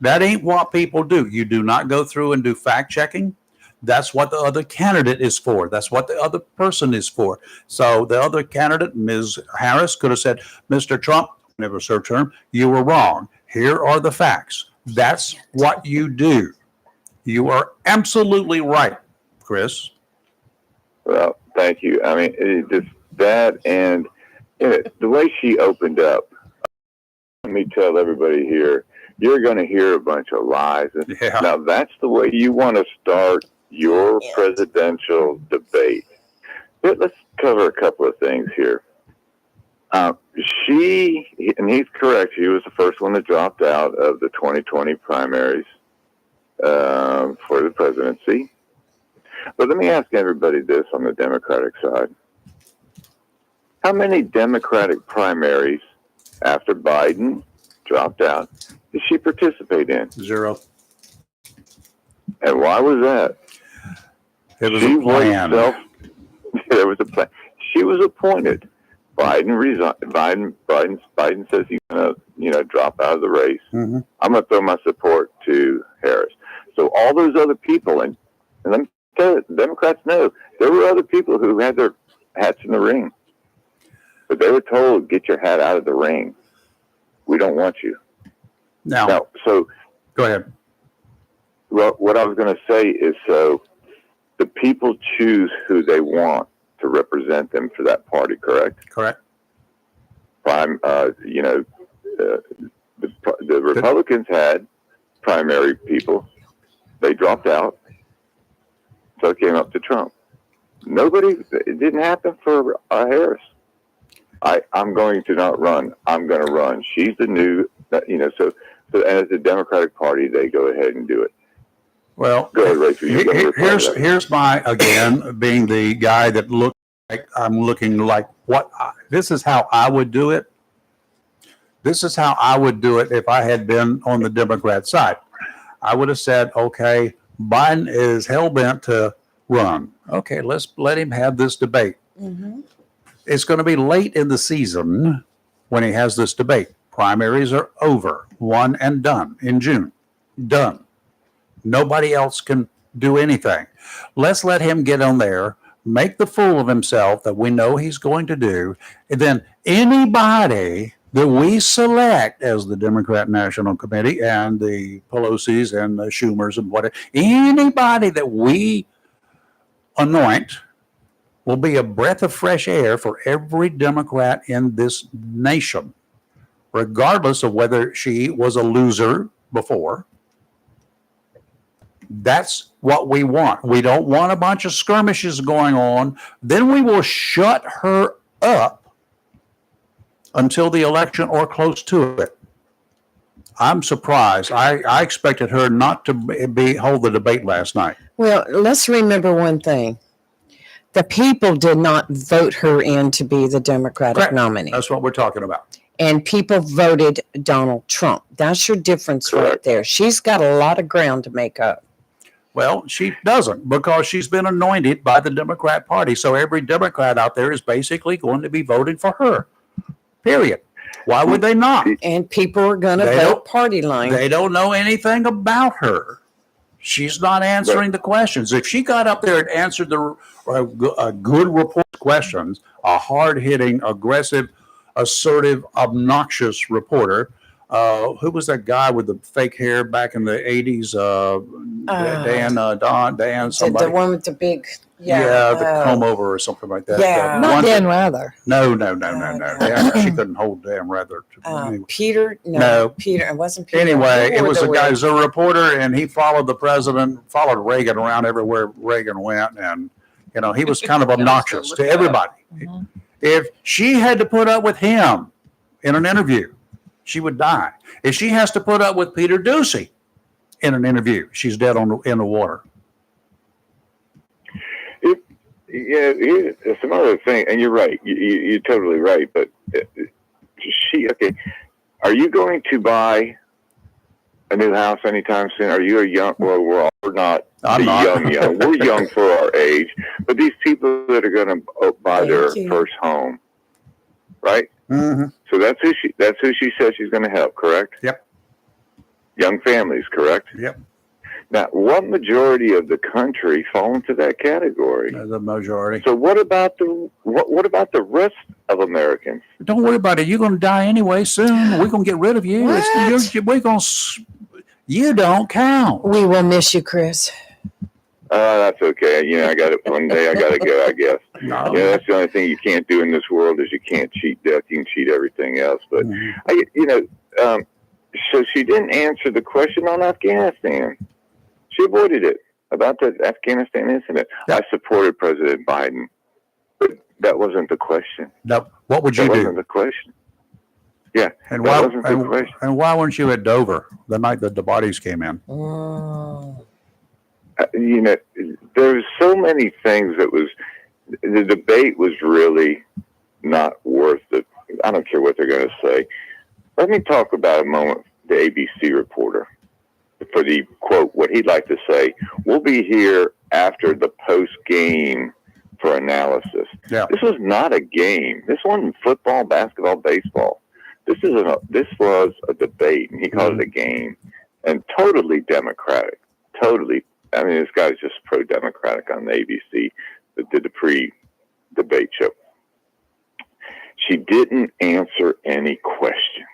that ain't what people do. You do not go through and do fact checking. That's what the other candidate is for. That's what the other person is for. So the other candidate, Ms. Harris, could have said, Mr. Trump, never served term, you were wrong. Here are the facts. That's what you do. You are absolutely right, Chris. Well, thank you. I mean, just that and the way she opened up, let me tell everybody here, you're going to hear a bunch of lies. Yeah. Now, that's the way you want to start your presidential debate. But let's cover a couple of things here. And he's correct, she was the first one that dropped out of the 2020 primaries for the presidency. But let me ask everybody this on the Democratic side. How many Democratic primaries after Biden dropped out did she participate in? 0. And why was that? It was a plan. There was a plan. She was appointed. Biden resigned. Biden says he's going to drop out of the race. Mm-hmm. I'm going to throw my support to Harris. So all those other people, and let me tell you, the Democrats know there were other people who had their hats in the ring, but they were told, "Get your hat out of the ring. We don't want you." Now, So go ahead. Well, what I was going to say is, so the people choose who they want to represent them for that party, correct? Correct. The Republicans had primary people. They dropped out. So it came up to Trump. It didn't happen for Harris. I'm going to not run. I'm going to run. She's the new, so as the Democratic Party, they go ahead and do it. Well, Go ahead, Rachel. here's my, again, being the guy that look like I'm looking like this is how I would do it. This is how I would do it if I had been on the Democrat side. I would have said, okay, Biden is hell-bent to run. Okay, let's let him have this debate. Mm-hmm. It's going to be late in the season when he has this debate. Primaries are over, one and done in June. Done. Nobody else can do anything. Let's let him get on there, make the fool of himself that we know he's going to do, and then anybody that we select as the Democrat National Committee and the Pelosi's and the Schumers and whatever, anybody that we anoint will be a breath of fresh air for every Democrat in this nation, regardless of whether she was a loser before. That's what we want. We don't want a bunch of skirmishes going on. Then we will shut her up until the election or close to it. I'm surprised. I expected her not to hold the debate last night. Well, let's remember one thing. The people did not vote her in to be the Democratic Correct. nominee. That's what we're talking about. And people voted Donald Trump. That's your difference right Correct. there. She's got a lot of ground to make up. Well, she doesn't, because she's been anointed by the Democrat Party. So every Democrat out there is basically going to be voting for her. Period. Why would they not? And people are going to They vote don't- party line. They don't know anything about her. She's not answering the questions. If she got up there and answered a good report questions, a hard-hitting, aggressive, assertive, obnoxious reporter. Who was that guy with the fake hair back in the 80s? Dan, somebody. The one with the big, The comb over or something like that. Yeah. Not Dan Rather. No. She couldn't hold Dan Rather. Anyway. Peter? No. Peter. It wasn't Peter. Anyway, Who it wore was the a guy, wig? he was a reporter, and he followed the president, followed Reagan around everywhere Reagan went, and he was kind of obnoxious to everybody. Mhm. If she had to put up with him in an interview, she would die. If she has to put up with Peter Doocy in an interview, she's dead in the water. Here's some other thing, and you're right. You're totally right. But okay. Are you going to buy a new house anytime soon? Are you a young? Well, we're not. I'm not. Young. We're young for our age. But these people that are going to buy their Thank you. first home, right? Mm-hmm. So that's who she says she's going to help. Correct? Yep. Young families, correct? Yep. Now, what majority of the country fall into that category? The majority. So what about the rest of Americans? Don't worry about it. You're going to die anyway soon. We're going to get rid of you. You don't count. We will miss you, Chris. That's okay. I got it. One day I got to go, I guess. No. That's the only thing you can't do in this world is you can't cheat death. You can cheat everything else. But, so she didn't answer the question on Afghanistan. She avoided it about the Afghanistan incident. Yeah. I supported President Biden, but that wasn't the question. No. What would That you wasn't do? the question. Yeah, And that why? wasn't the question. And why weren't you at Dover the night that the bodies came in? Mm. There's so many things the debate was really not worth it. I don't care what they're going to say. Let me talk about a moment the ABC reporter for the quote, what he'd like to say. We'll be here after the post game for analysis. Yeah. This was not a game. This wasn't football, basketball, baseball. This was a debate, and he called it a game, and totally democratic. Totally. I mean, this guy's just pro-democratic on the ABC that did the pre-debate show. She didn't answer any questions.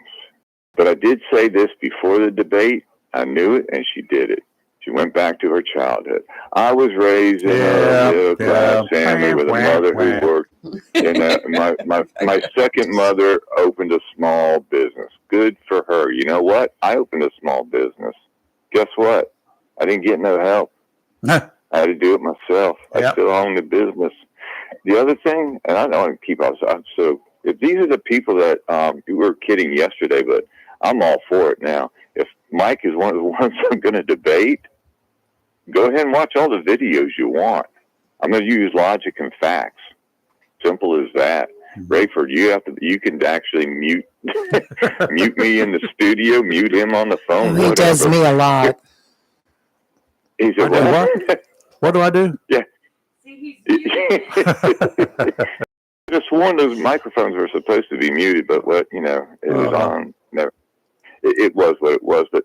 But I did say this before the debate. I knew it, and she did it. She went back to her childhood. I was raised in Yeah, a middle-class yeah. family with a Wah, mother wah. who worked. And my second mother opened a small business. Good for her. You know what? I opened a small business. Guess what? I didn't get no help. I had to do it myself. I Yep. still own the business. The other thing, and I don't want to keep on. So if these are the people that we were kidding yesterday, but I'm all for it now. If Mike is one of the ones I'm going to debate, go ahead and watch all the videos you want. I'm going to use logic and facts. Simple as that. Rayford, you can actually mute me in the studio, mute him on the phone. He does whatever. me a lot. He said, I do what? What do I do? Yeah. Just sworn those microphones were supposed to be muted, but it was on. No, it was what it was. But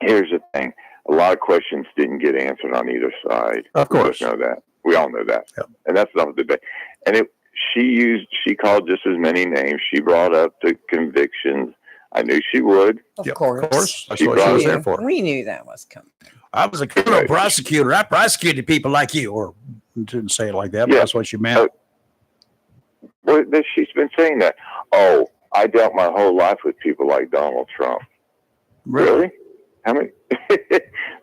here's the thing: a lot of questions didn't get answered on either side. Of course. We both know that. We all know that, Yep. and that's not the debate. And she called just as many names. She brought up the convictions. I knew she would. Of Yep, course. Of course. That's She what she brought was it. there for. We knew that was coming. I was a criminal prosecutor. I prosecuted people like you, or didn't say it like that, but Yeah. that's what she meant. Well, she's been saying that. Oh, I dealt my whole life with people like Donald Trump. Really? How many?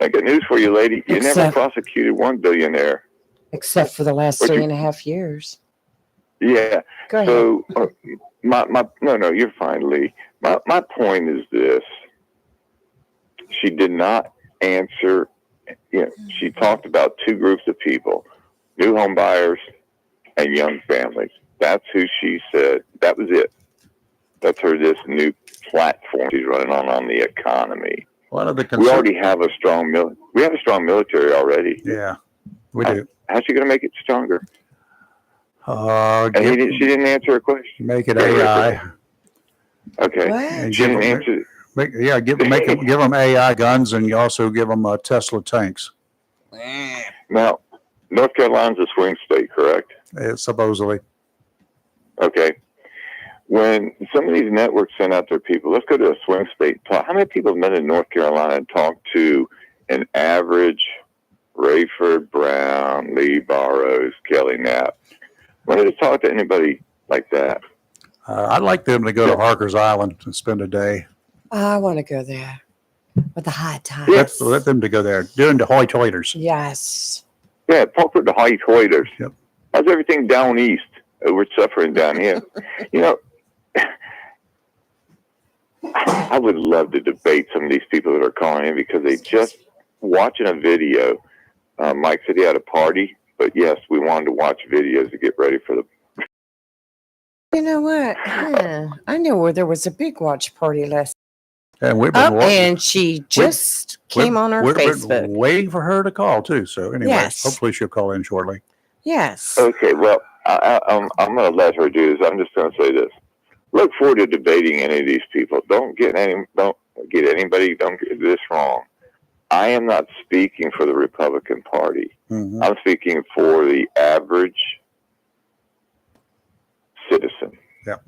I got news for you, lady. You never Except- prosecuted one billionaire. Except for the last What you- 3.5 years. Yeah. Go ahead. So, no, you're fine, Lee. My point is this: she did not answer. She talked about two groups of people: new home buyers and young families. That's who she said. That was it. That's this new platform she's running on the economy. One of the We already have a strong military already. Yeah, we do. How's she going to make it stronger? And Give, she didn't answer her question. make it AI. Okay. What? And She give didn't them, answer. give them AI guns, and you also give them Tesla tanks. Now, North Carolina's a swing state, correct? Supposedly. Okay. When some of these networks send out their people, let's go to a swing state. How many people have been in North Carolina and talked to an average Rayford Brown, Lee Barrows, Kelly Knapp? When did they talk to anybody like that? I'd like them to go to Harker's Island and spend a day. I want to go there with the high tide. Let them to go there, doing the hoity-toiters. Yes. Yeah, talk to the high hoiters. Yep. How's everything down east? We're suffering down here. I would love to debate some of these people that are calling in because they just watching a video. Mike said he had a party, but yes, we wanted to watch videos to get ready for the. You know what? I know where there was a big watch party last. And we've been And she just came on our we've been Facebook. waiting for her to call too. So anyway, Yes. hopefully she'll call in shortly. Yes. Okay, well, I'm going to let her do this. I'm just going to say this. Look forward to debating any of these people. Don't get anybody. Don't get this wrong. I am not speaking for the Republican Party. Mhm. I'm speaking for the average citizen. Yep.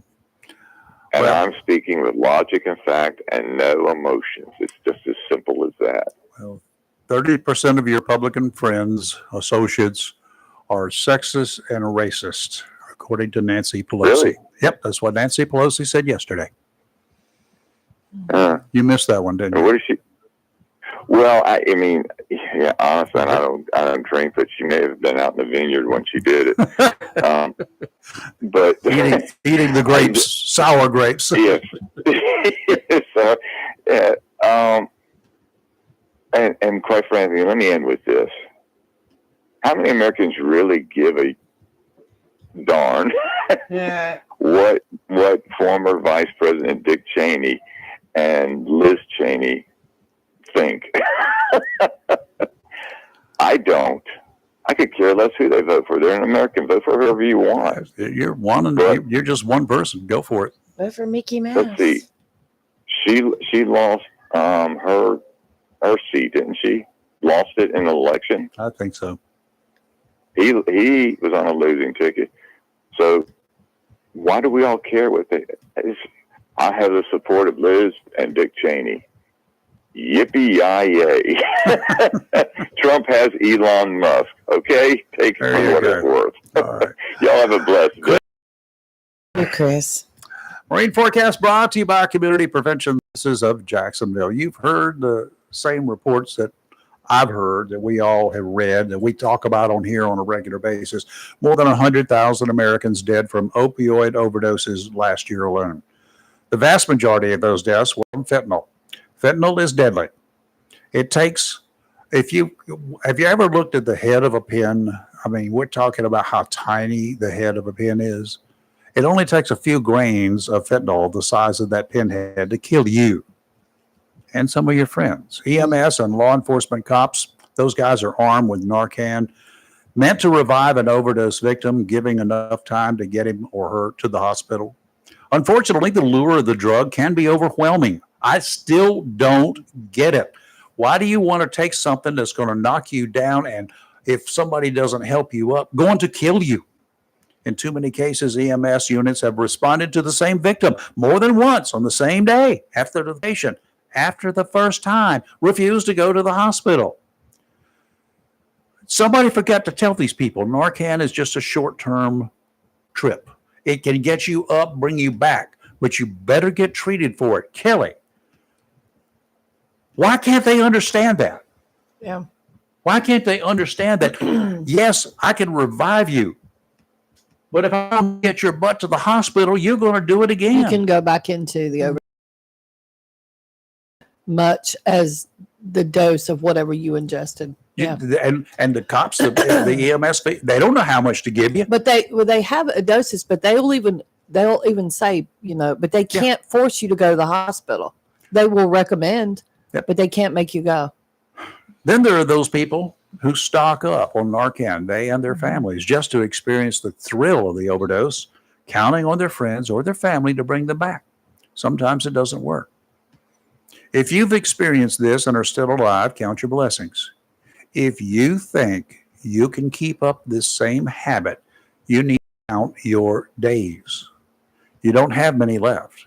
And Well- I'm speaking with logic and fact and no emotions. It's just as simple as that. Well, 30% of your Republican friends, associates, are sexist and racist, according to Nancy Pelosi. Really? Yep, that's what Nancy Pelosi said yesterday. Uh, You missed that one, didn't and you? what is she? Well, I mean, yeah, honestly, I don't drink, but she may have been out in the vineyard when she did it. But Eating the grapes, sour grapes. yes. So, yeah, and quite frankly, let me end with this. How many Americans really give a darn what former Vice President Dick Cheney and Liz Cheney think? I don't. I could care less who they vote for. They're an American. Vote for whoever you want. You're one, and But- you're just one person. Go for it. Vote for Mickey Mouse. Let's see. She lost her seat, didn't she? Lost it in the election. I think so. He was on a losing ticket. So why do we all care what they? I have the support of Liz and Dick Cheney. Yippee-yi-yay. Trump has Elon Musk. Okay? Take it There for you what go. it's worth. All right. Y'all have a blessed day. Hey, Chris. Marine forecast brought to you by Community Prevention Services of Jacksonville. You've heard the same reports that I've heard, that we all have read, that we talk about on here on a regular basis. More than 100,000 Americans dead from opioid overdoses last year alone. The vast majority of those deaths were from fentanyl. Fentanyl is deadly. It takes, have you ever looked at the head of a pin? I mean, we're talking about how tiny the head of a pin is. It only takes a few grains of fentanyl the size of that pinhead to kill you and some of your friends. EMS and law enforcement cops, those guys are armed with Narcan, meant to revive an overdose victim, giving enough time to get him or her to the hospital. Unfortunately, the lure of the drug can be overwhelming. I still don't get it. Why do you want to take something that's going to knock you down and if somebody doesn't help you up, going to kill you? In too many cases, EMS units have responded to the same victim more than once on the same day after the patient, after the first time, refused to go to the hospital. Somebody forgot to tell these people Narcan is just a short-term trip. It can get you up, bring you back, but you better get treated for it. Kelly, why can't they understand that? Yeah. Why can't they understand that, yes, I can revive you, but if I don't get your butt to the hospital, you're going to do it again. You can go back into the over much as the dose of whatever you ingested. Yeah. And the cops, the EMS, they don't know how much to give you. But they have a doses, but they'll even say, but they can't force you to go to the hospital. They will recommend, but they can't make you go. Then there are those people who stock up on Narcan, they and their families, just to experience the thrill of the overdose, counting on their friends or their family to bring them back. Sometimes it doesn't work. If you've experienced this and are still alive, count your blessings. If you think you can keep up this same habit, you need to count your days. You don't have many left.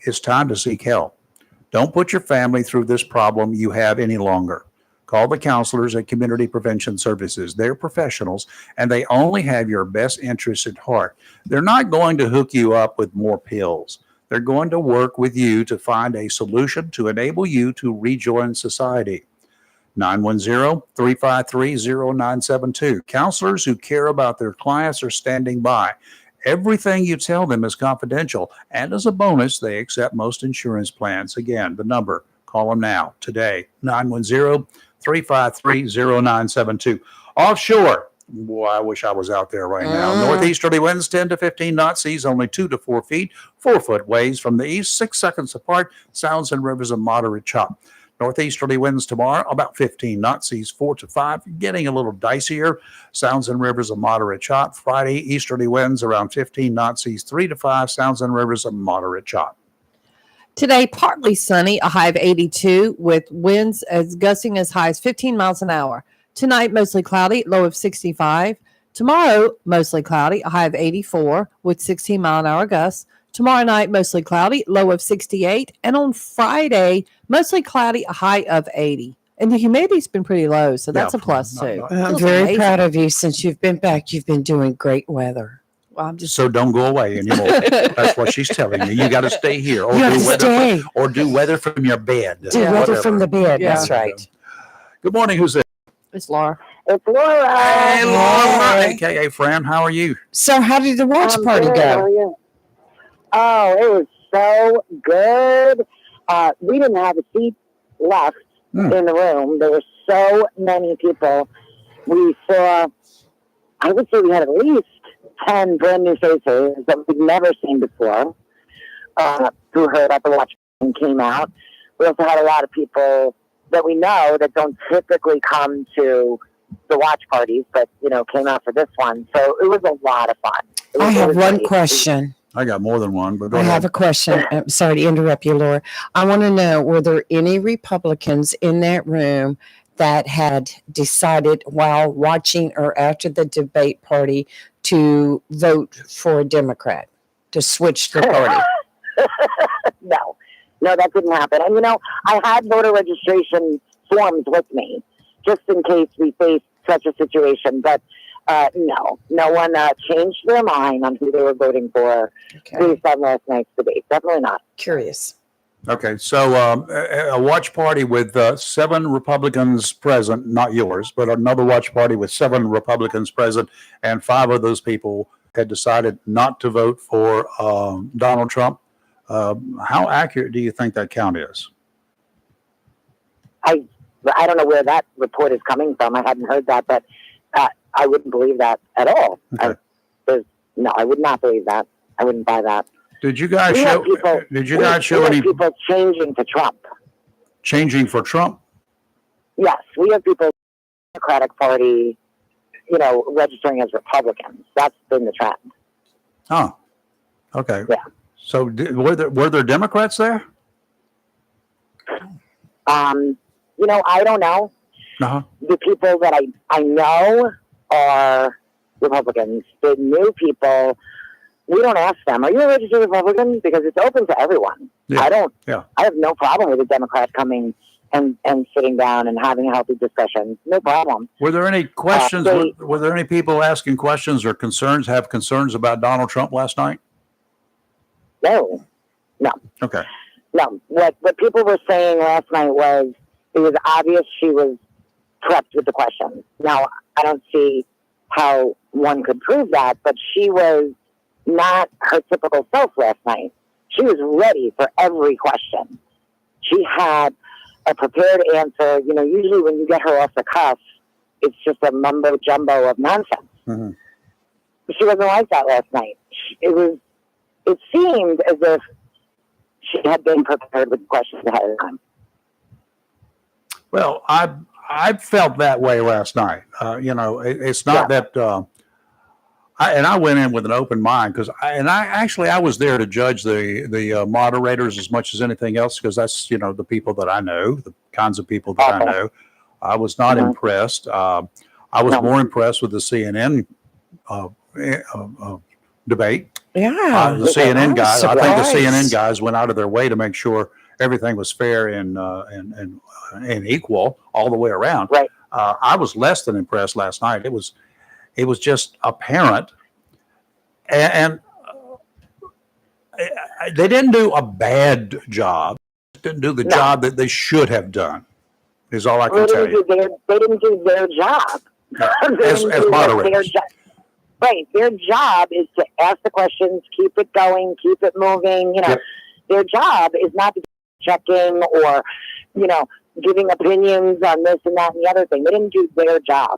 It's time to seek help. Don't put your family through this problem you have any longer. Call the counselors at Community Prevention Services. They're professionals, and they only have your best interests at heart. They're not going to hook you up with more pills. They're going to work with you to find a solution to enable you to rejoin society. 910-353-0972. Counselors who care about their clients are standing by. Everything you tell them is confidential, and as a bonus, they accept most insurance plans. Again, the number, call them now, today, 910-353-0972. Offshore. Boy, I wish I was out there right now. Northeasterly winds 10 to 15 knots, seas only 2 to 4 feet, 4-foot waves from the east, 6 seconds apart, sounds and rivers of moderate chop. Northeasterly winds tomorrow, about 15 knots, seas 4 to 5, getting a little dicier, sounds and rivers of moderate chop. Friday, easterly winds around 15 knots, seas 3 to 5, sounds and rivers of moderate chop. Today, partly sunny, a high of 82, with winds gusting as high as 15 miles an hour. Tonight, mostly cloudy, low of 65. Tomorrow, mostly cloudy, a high of 84, with 16-mile-an-hour gusts. Tomorrow night, mostly cloudy, low of 68. And on Friday, mostly cloudy, a high of 80. And the humidity's been pretty low, so that's a plus, too. I'm Feels very amazing. proud of you. Since you've been back, you've been doing great weather. Well, I'm just So don't go away anymore. That's what she's telling you. You got to stay here, or You have to stay. do weather from your bed. Do weather Whatever. from the bed. Yeah. That's right. Good morning. Who's this? it's Laura. It's Laura. Hey, Laura, Hi. aka Fran. How are you? So, how did the watch I'm party good. How are go? you? Oh, it was so good. We didn't have a seat left Hmm. in the room. There were so many people. We saw, I would say we had at least 10 brand new faces that we'd never seen before who heard at the watch and came out. We also had a lot of people that we know that don't typically come to the watch parties, but, came out for this one. So it was a lot of fun. I have one great. question. I got more than one, but go I ahead. have a question. I'm sorry to interrupt you, Laura. I want to know, were there any Republicans in that room that had decided while watching or after the debate party to vote for a Democrat, to switch the party? No, No, that didn't happen. And I had voter registration forms with me just in case we faced such a situation. But no one changed their mind on who they were voting for Okay. based on last night's debate. Definitely not. Curious. Okay, so a watch party with 7 Republicans present, not yours, but another watch party with 7 Republicans present, and 5 of those people had decided not to vote for Donald Trump. How accurate do you think that count is? I don't know where that report is coming from. I hadn't heard that, but I wouldn't believe that at all. Okay. I would not believe that. I wouldn't buy that. Did you guys We show? have people- Did you We- guys show we have any people changing to Trump? changing for Trump? Yes, we have people in the Democratic Party, registering as Republicans. That's been the trend. Oh, okay. Yeah. So were there Democrats there? I don't know. Uh-huh. The people that I know are Republicans. The new people, we don't ask them, are you a registered Republican? Because it's open to everyone. Yeah. I have no problem with a Democrat coming and sitting down and having a healthy discussion. No problem. Were there any questions? they- were there any people asking questions or have concerns about Donald Trump last night? No. Okay. No. What people were saying last night was it was obvious she was prepped with the questions. Now, I don't see how one could prove that, but she was not her typical self last night. She was ready for every question. She had a prepared answer. Usually when you get her off the cuff, it's just a mumbo jumbo of nonsense. Mhm. She wasn't like that last night. It seemed as if she had been prepared with questions ahead of time. Well, I felt that way last night. It's not that. I went in with an open mind because I was there to judge the moderators as much as anything else because that's the people that I know, the kinds of people that I know. I was not Mhm. impressed. I was No. more impressed with the CNN debate. Yeah. The CNN guys. I think the surprised. CNN guys went out of their way to make sure everything was fair and equal all the way around. Right. I was less than impressed last night. It was just apparent, and they didn't do a bad job. Didn't do the No. job that they should have done. Is all I They can tell you. didn't do their job. They As didn't do moderators. their job. Right. Their job is to ask the questions, keep it going, keep it moving. Yep. Their job is not to check in or, giving opinions on this and that and the other thing. They didn't do their job.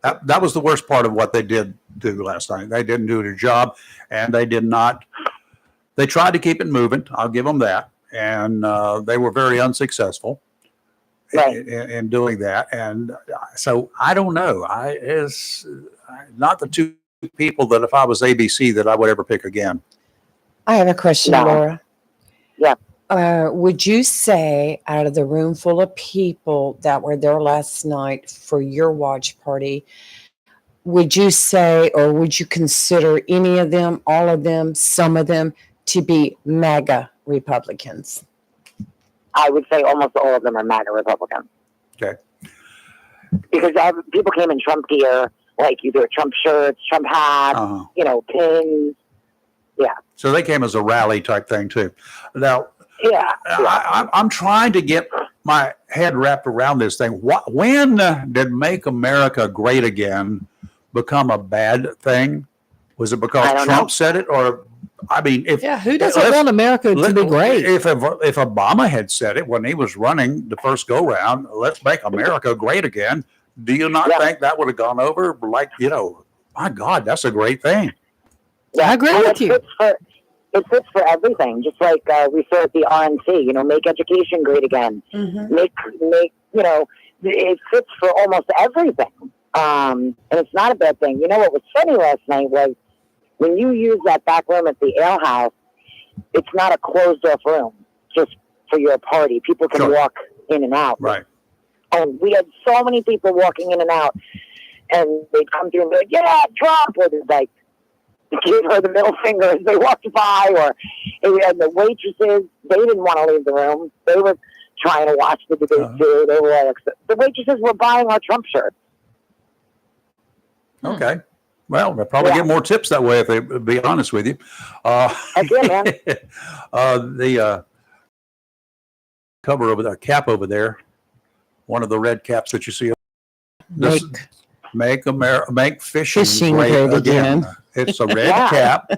That was the worst part of what they did do last night. They didn't do their job, and they did not. They tried to keep it moving. I'll give them that, and they were very unsuccessful Right. in doing that. And so I don't know. It's not the two people that if I was ABC that I would ever pick again. I have a question, No. Laura. Yeah. Would you say, out of the room full of people that were there last night for your watch party, would you say, or would you consider any of them, all of them, some of them to be MAGA Republicans? I would say almost all of them are MAGA Republicans. Okay. Because people came in Trump gear, like either Trump shirts, Trump hats, pins. So they came as a rally type thing too. Now, Yeah. I'm trying to get my head wrapped around this thing. When did "Make America Great Again" become a bad thing? Was it I because don't Trump know. said it, or if Yeah, who doesn't let's- want America to be great? If Obama had said it when he was running the first go round, "Let's make America great again," do you not Yeah. think that would have gone over? Like, my God, that's a great thing. I agree And with you. It fits for everything, just like we saw at the RNC. Make education great again. Mm-hmm. Make it fits for almost everything. And it's not a bad thing. What was funny last night was when you use that back room at the ale house, it's not a closed off room just for your party. People can Sure. walk in and out. Right. And we had so many people walking in and out, and they'd come through and be like, "Yeah, Trump," or they'd like give her the middle finger as they walked by, and the waitresses, they didn't want to leave the room. They were trying to watch the debate too. They were all the waitresses were buying our Trump shirts. Okay. Well, they'll probably get more tips that way if they be honest with you. Heck yeah, man. The cover over there, cap over there, one of the red caps that you see. This, make fishing great again. It's a red cap.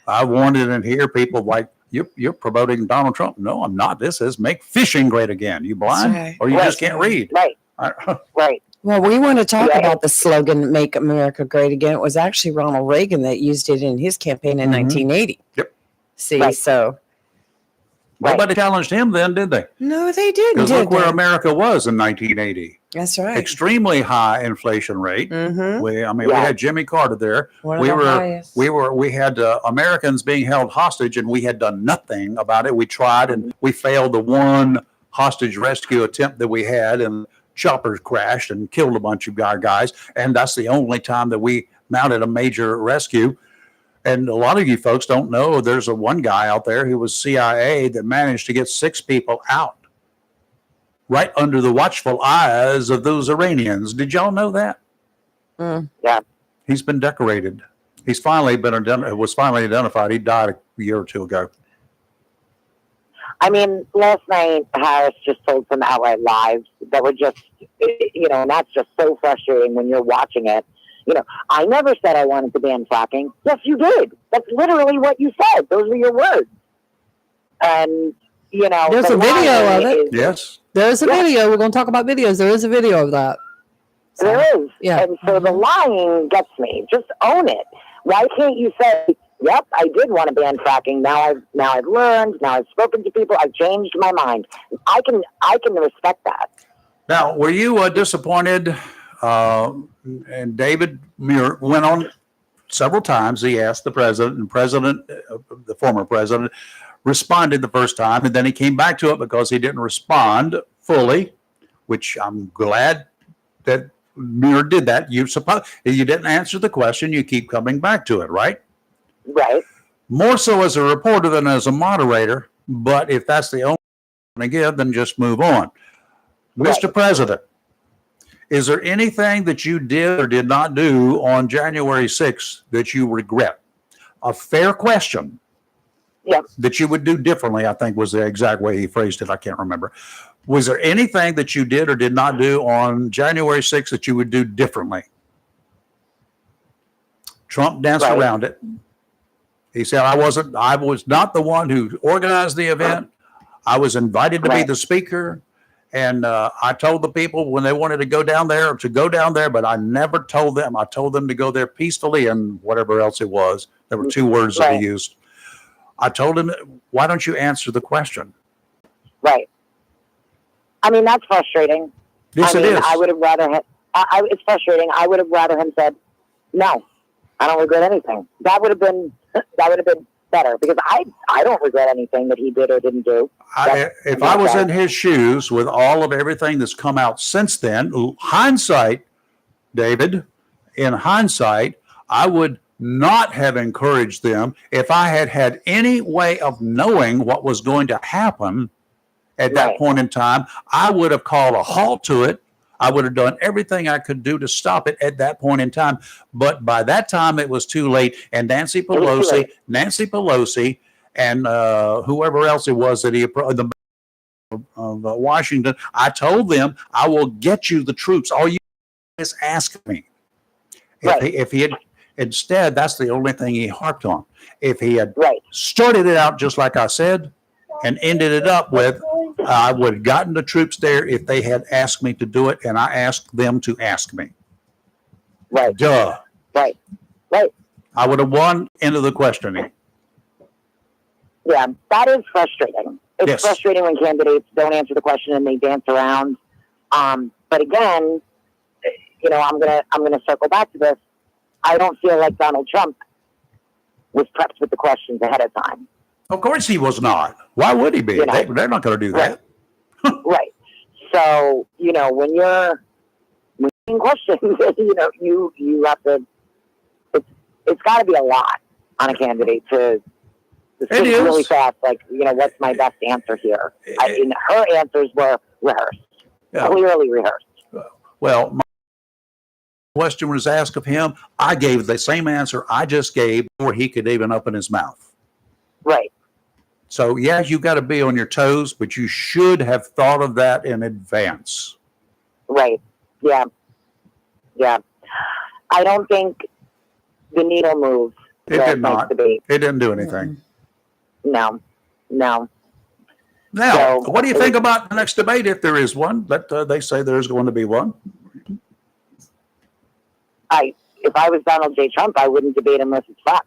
I wanted to hear people like, you're promoting Donald Trump. No, I'm not. This is make fishing great again. You blind? Right. Or you just can't read? Right. Right. Well, we want to talk about the slogan "Make America Great Again." It was actually Ronald Reagan that used it in his campaign in 1980. Yep. See, so nobody challenged him then, did they? no, they didn't. Because Did look where they? America was in 1980. That's right. Extremely high inflation rate. Mm-hmm. We had Jimmy Carter there. We had Americans being held hostage, and we had done nothing about it. We tried, and we failed the one hostage rescue attempt that we had, and choppers crashed and killed a bunch of our guys. And that's the only time that we mounted a major rescue. And a lot of you folks don't know there's one guy out there who was CIA that managed to get 6 people out right under the watchful eyes of those Iranians. Did y'all know that? Yeah. He's been decorated. He's finally was finally identified. He died a year or two ago. I mean, last night Harris just told some outright lies that were just, and that's just so frustrating when you're watching it. I never said I wanted to ban fracking. Yes, you did. That's literally what you said. Those were your words. And, There's a video of it. Yes. There's a video. We're going to talk about videos. There is a video of that. So, there is. Yeah. And so the lying gets me. Just own it. Why can't you say, yep, I did want to ban fracking. Now I've learned. Now I've spoken to people. I've changed my mind. I can respect that. Now, were you disappointed? And David Muir went on several times. He asked the president, and the former president, responded the first time, and then he came back to it because he didn't respond fully, which I'm glad that Muir did that. You didn't answer the question. You keep coming back to it, right? Right. More so as a reporter than as a moderator. But if that's the only one to give, then just move on. Right. Mr. President, is there anything that you did or did not do on January 6th that you regret? A fair question. Yep. That you would do differently, I think was the exact way he phrased it. I can't remember. Was there anything that you did or did not do on January 6th that you would do differently? Trump danced around it. He said, I was not the one who organized the event. I was invited to be the speaker. And I told the people when they wanted to go down there, but I never told them. I told them to go there peacefully and whatever else it was. There were 2 words that he used. I told him, why don't you answer the question? Right. I mean, that's frustrating. Yes, it is. I would have rather it's frustrating. I would have rather him said, no, I don't regret anything. That would have been better because I don't regret anything that he did or didn't do. If I was in his shoes with all of everything that's come out since then, hindsight, David, in hindsight, I would not have encouraged them. If I had any way of knowing what was going to happen at that point in time, I would have called a halt to it. I would have done everything I could do to stop it at that point in time. But by that time, it was too late. And Nancy Pelosi, and whoever else it was that Washington, I told them, I will get you the troops. All you do is ask me. If he had, instead, that's the only thing he harped on. If he had started it out just like I said and ended it up with, I would have gotten the troops there if they had asked me to do it, and I asked them to ask me. Right. Duh. Right. I would have won into the questioning. Yeah, that is frustrating. It's frustrating when candidates don't answer the question and they dance around. But again, I'm gonna circle back to this. I don't feel like Donald Trump was prepped with the questions ahead of time. Of course he was not. Why would he be? They're not going to do that. Right. So, when you're asking questions, you have to, it's got to be a lot. on a candidate to think is. really fast, like, what's my best answer here? And her answers were rehearsed, Yeah. clearly rehearsed. Well, my question was asked of him. I gave the same answer I just gave before he could even open his mouth. Right. So, yeah, you got to be on your toes, but you should have thought of that in advance. Right. Yeah. Yeah. I don't think the needle moved. It last did night's not. debate. It didn't do anything. No. Now, So- what do you think about the next debate if there is one? But they say there's going to be one. If I was Donald J. Trump, I wouldn't debate unless it's Fox.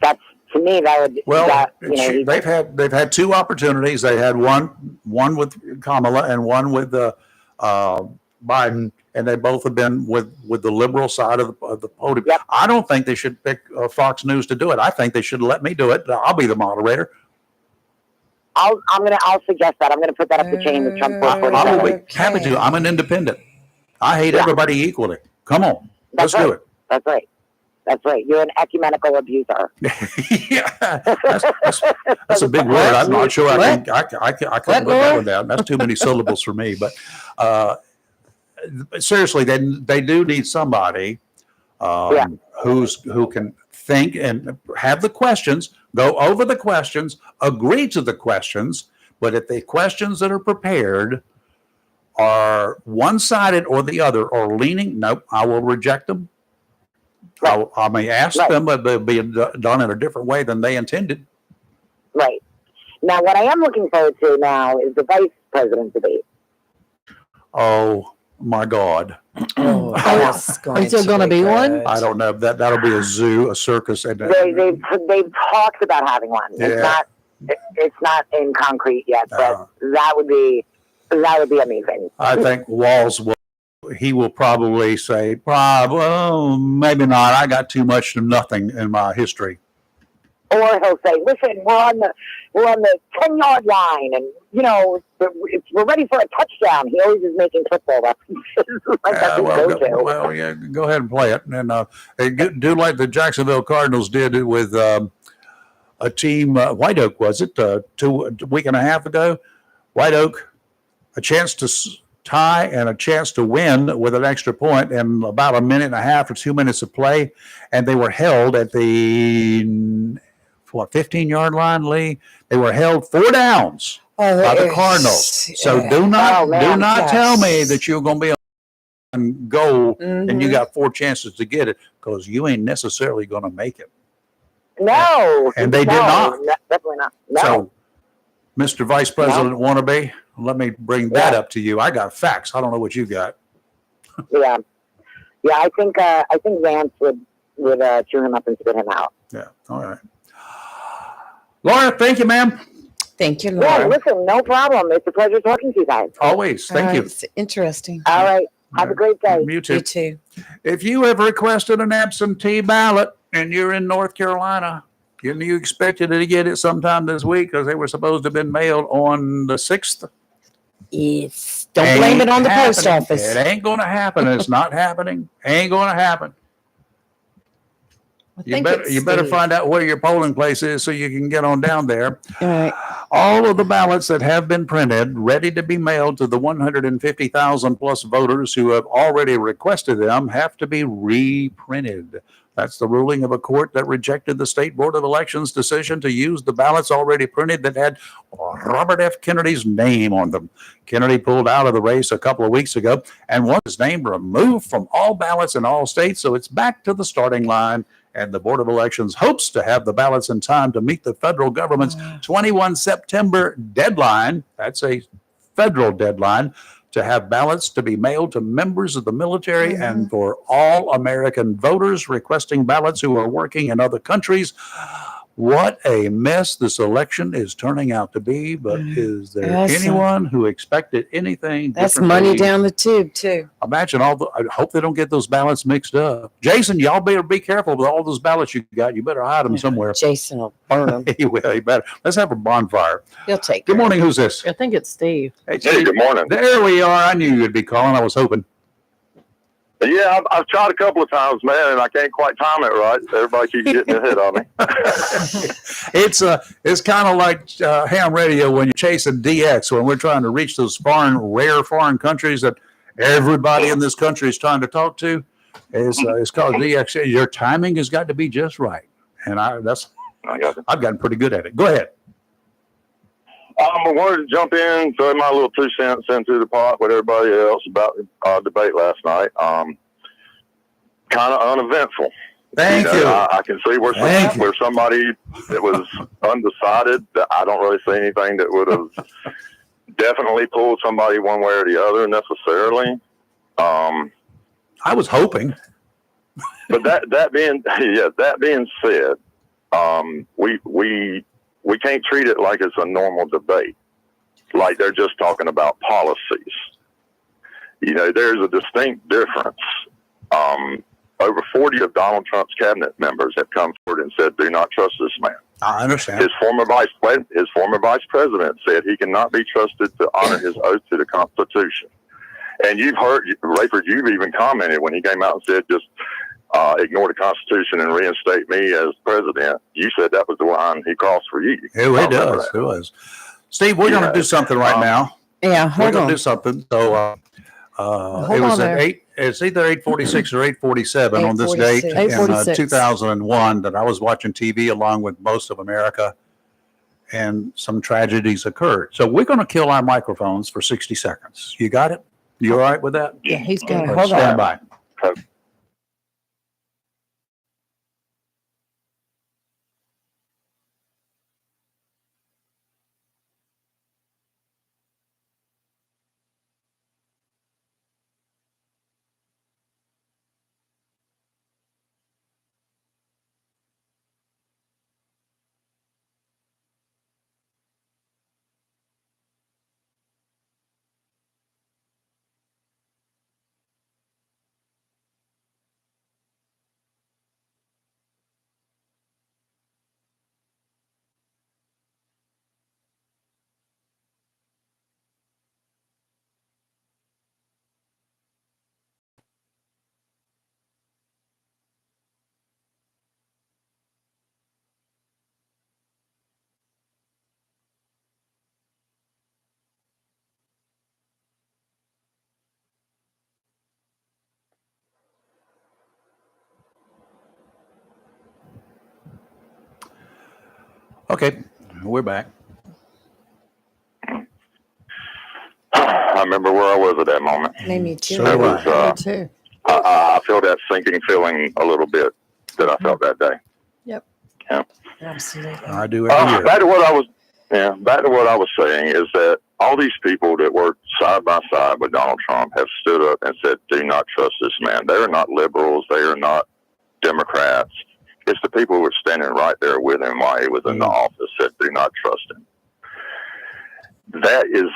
That's, to me, that would. Well, that, they've had two opportunities. They had one with Kamala and one with Biden, and they both have been with the liberal side of the podium. Yep. I don't think they should pick Fox News to do it. I think they should let me do it. I'll be the moderator. I'll suggest that. I'm gonna put that up the chain with Trump I will 447. be happy to. I'm an independent. I hate Yeah. everybody equally. Come on, That's let's do it. That's right. That's right. You're an ecumenical abuser. Yeah, that's a big word. I'm not sure I couldn't put that one down. That's too many syllables for me. But seriously, they do need somebody who can think and have the questions, go over the questions, agree to the questions. But if the questions that are prepared are one-sided or the other or leaning, nope, I will reject them. Right. I may ask Right. them, but they'll be done in a different way than they intended. Right. Now, what I am looking forward to now is the vice president debate. Oh my God! Oh, that's Is there gonna be one? good. I don't know. That'll be a zoo, a circus, and They've talked about having one. Yeah. It's not in concrete yet, but that would be amazing. I think Walls will probably say, well, maybe not. I got too much to nothing in my history. Or he'll say, "Listen, we're on the 10-yard line, and we're ready for a touchdown." He always is making football references. Like that's his go-to. Yeah, go ahead and play it, and do like the Jacksonville Cardinals did with a team. White Oak, was it a week and a half ago? White Oak, a chance to tie and a chance to win with an extra point in about a minute and a half or 2 minutes of play, and they were held at the 15-yard line, Lee. They were held 4 downs by the Cardinals. So do not tell me that you're going to be on goal and you got 4 chances to get it, because you ain't necessarily going to make it. No, And they did not. Definitely not. No. So, Mr. Vice President wannabe, let me bring that up to you. I got facts. I don't know what you got. Yeah. I think Vance would chew him up and spit him out. Yeah. All right. Laura, thank you, ma'am. Thank you, Yeah, Laura. listen, no problem. It's a pleasure talking to you guys. Always. Thank you. It's interesting. All right. Have a great day. You You too. too. If you have requested an absentee ballot and you're in North Carolina, and you expected to get it sometime this week because they were supposed to have been mailed on the 6th. Don't blame it on the post happening. office. It ain't going to happen. It's not happening. Ain't going to happen. I You think better it's find out where your polling place is so you can get on down there. All right. All of the ballots that have been printed, ready to be mailed to the 150,000 plus voters who have already requested them, have to be reprinted. That's the ruling of a court that rejected the State Board of Elections' decision to use the ballots already printed that had Robert F. Kennedy's name on them. Kennedy pulled out of the race a couple of weeks ago and wants his name removed from all ballots in all states, so it's back to the starting line. And the Board of Elections hopes to have the ballots in time to meet the federal government's 21 September deadline. That's a federal deadline to have ballots to be mailed to members of the military and for all American voters requesting ballots who are working in other countries. What a mess this election is turning out to be. But is there anyone who expected anything That's differently? money down the tube too. Imagine I hope they don't get those ballots mixed up. Jason, y'all better be careful with all those ballots you got. You better hide them somewhere. Jason will burn them. He will. He better. Let's have a bonfire. He'll take. Good care of morning. Who's this? I think it's Steve. Hey, Hey, good morning. There we are. I knew you'd be calling. I was hoping. Yeah, I've tried a couple of times, man, and I can't quite time it right. Everybody keeps getting ahead of me. It's kind of like ham radio when you're chasing DX, when we're trying to reach those rare foreign countries that everybody in this country is trying to talk to. It's called DX. Your timing has got to be just right, and I've gotten pretty good at it. Go ahead. I wanted to jump in, throw my little 2 cents into the pot with everybody else about the debate last night. Kind of uneventful. Thank you. I can see where somebody that was undecided. I don't really see anything that would have definitely pulled somebody one way or the other necessarily. I was hoping. But that being said, we can't treat it like it's a normal debate, like they're just talking about policies. There's a distinct difference. Over 40 of Donald Trump's cabinet members have come forward and said, "Do not trust this man." I understand. His former vice president said he cannot be trusted to honor his oath to the Constitution. And you've heard, Rayford, you've even commented when he came out and said, just ignore the Constitution and reinstate me as president. You said that was the line he crossed for you. It was. Steve, we're going to do something right now. Yeah, We're hold going on. to do something. So it was at 8. It's either 8:46 or 8:47 on this date in 8:46. 2001 that I was watching TV along with most of America, and some tragedies occurred. So we're going to kill our microphones for 60 seconds. You got it? You all right with that? Yeah, he's good. Yeah, hold Stand on. by. Okay, we're back. I remember where I was at that moment. Me too. So That do was, I. Me too. I feel that sinking feeling a little bit that I felt that day. Absolutely. I do every year. Back to what I was saying is that all these people that work side by side with Donald Trump have stood up and said, "Do not trust this man." They are not liberals. They are not Democrats. It's the people who were standing right there with him while he was in the office said, "Do not trust him." That is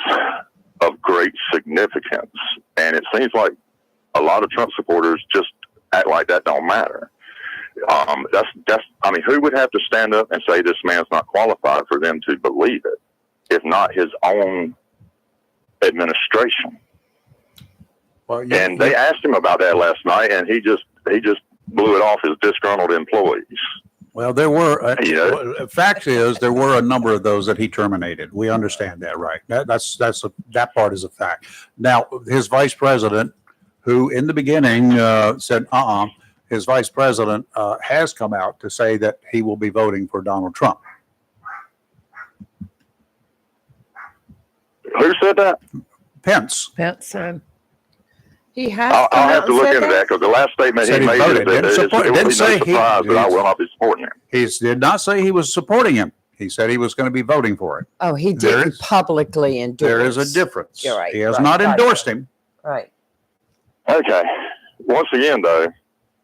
of great significance, and it seems like a lot of Trump supporters just act like that don't matter. Who would have to stand up and say this man's not qualified for them to believe it, if not his own administration? Well, And they asked him about that last night, and he just blew it off as disgruntled employees. Well, there were. Fact is, there were a number of those that he terminated. We understand that, right? That part is a fact. Now, his vice president, who in the beginning said, his vice president has come out to say that he will be voting for Donald Trump. Who said that? Pence. He has. I'll have to look into that, because the last statement Said he he made voted. is Didn't that support- it didn't would be no say he- surprise that I will not be supporting him. He did not say he was supporting him. He said he was going to be voting for it. Oh, he There didn't is- publicly endorse. There is a difference. You're right, He has right, not right. endorsed him. Right. Okay. Once again, though,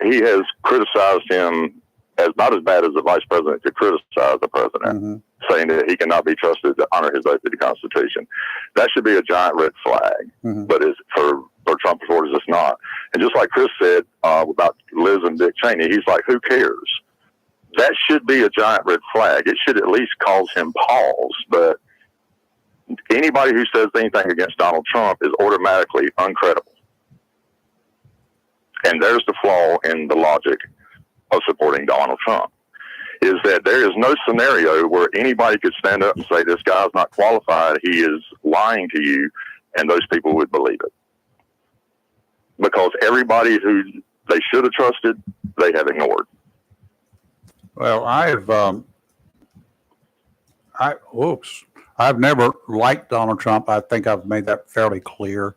he has criticized him as not as bad as the vice president could criticize the president, Mhm. saying that he cannot be trusted to honor his oath to the Constitution. That should be a giant red flag, Mhm. but for Trump supporters, it's not. And just like Chris said about Liz and Dick Cheney, he's like, who cares? That should be a giant red flag. It should at least cause him pause. But anybody who says anything against Donald Trump is automatically uncredible. and there's the flaw in the logic of supporting Donald Trump, is that there is no scenario where anybody could stand up and say, this guy's not qualified, he is lying to you, and those people would believe it. Because everybody who they should have trusted, they have ignored. Well, I've never liked Donald Trump. I think I've made that fairly clear.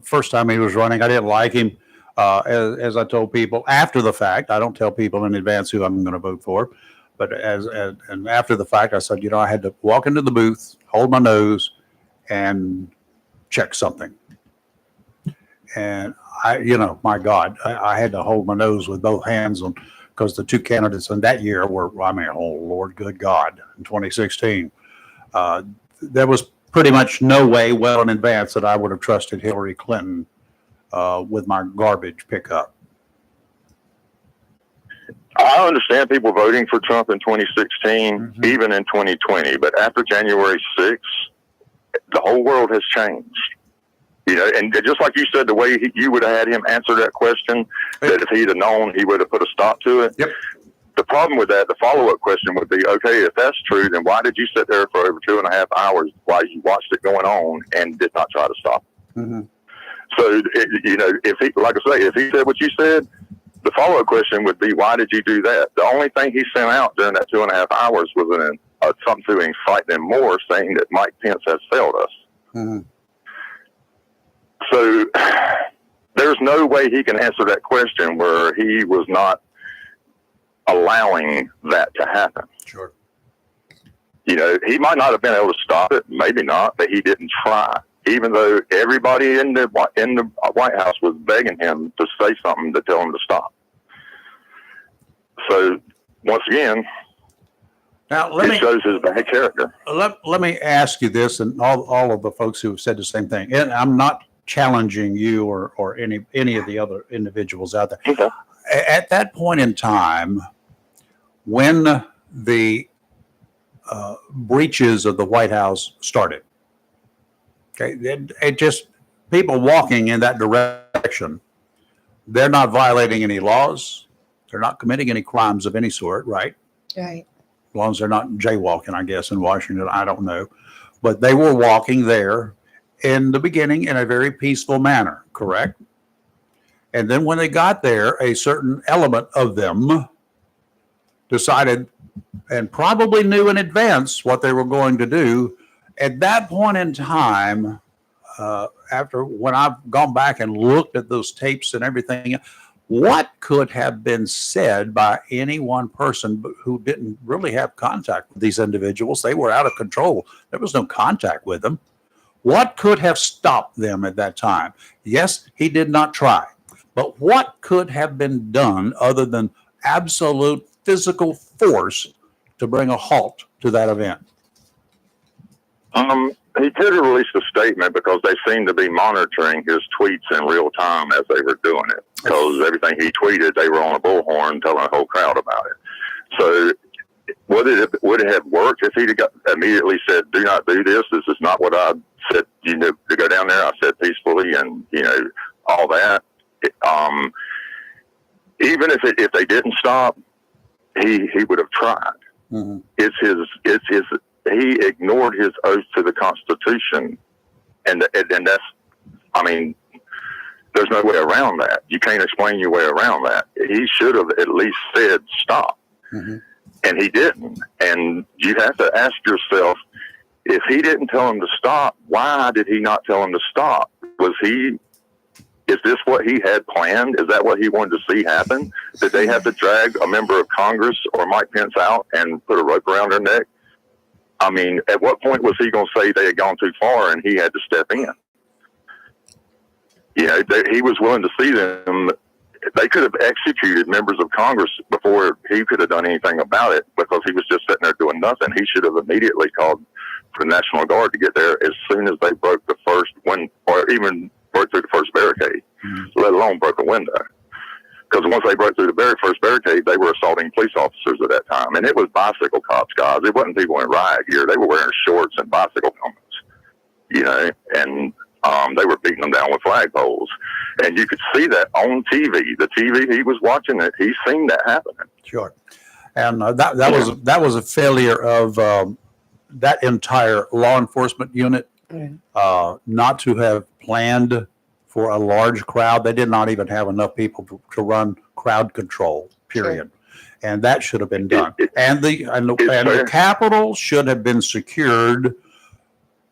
First time he was running, I didn't like him. As I told people after the fact, I don't tell people in advance who I'm going to vote for, but and after the fact, I said, I had to walk into the booth, hold my nose, and check something. And my God, I had to hold my nose with both hands on, because the two candidates in that year were, oh Lord, good God, in 2016, there was pretty much no way well in advance that I would have trusted Hillary Clinton with my garbage pickup. I understand people voting for Trump in 2016, even in 2020, but after January 6th, the whole world has changed. And just like you said, the way you would have had him answer that question, that if he'd have known, he would have put a stop to it. Yep. The problem with that, the follow-up question would be, okay, if that's true, then why did you sit there for over 2.5 hours while you watched it going on and did not try to stop it? Mm-hmm. So, if he, like I say, if he said what you said, the follow-up question would be, why did you do that? The only thing he sent out during that 2.5 hours was something to incite them more, saying that Mike Pence has failed us. Mm-hmm. So there's no way he can answer that question where he was not allowing that to happen. Sure. He might not have been able to stop it, maybe not, but he didn't try. Even though everybody in the White House was begging him to say something to tell him to stop. So once again, now it shows his bad character. Let me ask you this, and all of the folks who have said the same thing, and I'm not challenging you or any of the other individuals out there. Okay. At that point in time, when the breaches of the White House started, okay, it just people walking in that direction, they're not violating any laws, they're not committing any crimes of any sort, right? Right. As long as they're not jaywalking, I guess, in Washington, I don't know. But they were walking there in the beginning in a very peaceful manner, correct? And then when they got there, a certain element of them decided and probably knew in advance what they were going to do. At that point in time, after when I've gone back and looked at those tapes and everything, what could have been said by any one person who didn't really have contact with these individuals? They were out of control. There was no contact with them. What could have stopped them at that time? Yes, he did not try. But what could have been done other than absolute physical force to bring a halt to that event? He could have released a statement because they seemed to be monitoring his tweets in real time as they were doing it. Because everything he tweeted, they were on a bullhorn telling the whole crowd about it. So would it have worked if he'd immediately said, do not do this? This is not what I said, to go down there. I said peacefully and, all that. Even if they didn't stop, he would have tried. Mm-hmm. He ignored his oath to the Constitution, and that's, there's no way around that. You can't explain your way around that. He should have at least said stop, and he didn't. And you have to ask yourself, if he didn't tell him to stop, why did he not tell him to stop? Is this what he had planned? Is that what he wanted to see happen? Did they have to drag a member of Congress or Mike Pence out and put a rope around their neck? At what point was he going to say they had gone too far and he had to step in? He was willing to see them. They could have executed members of Congress before he could have done anything about it because he was just sitting there doing nothing. He should have immediately called for the National Guard to get there as soon as they broke the first one, or even broke through the first barricade, let alone broke a window. Because once they broke through the very first barricade, they were assaulting police officers at that time. And it was bicycle cops, guys. It wasn't people in riot gear. They were wearing shorts and bicycle helmets, and They were beating them down with flagpoles, and you could see that on TV. The TV he was watching it, he's seen that happening. Sure. And that was a failure of that entire law enforcement unit not to have planned for a large crowd. They did not even have enough people to run crowd control, period. And that should have been done. And the Capitol should have been secured,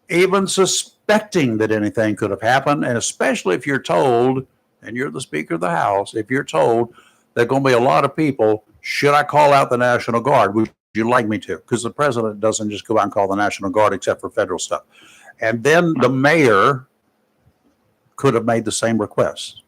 even suspecting that anything could have happened. And especially if you're told, and you're the Speaker of the House, if you're told there are going to be a lot of people, should I call out the National Guard? Would you like me to? Because the president doesn't just go out and call the National Guard except for federal stuff. And then the mayor could have made the same request.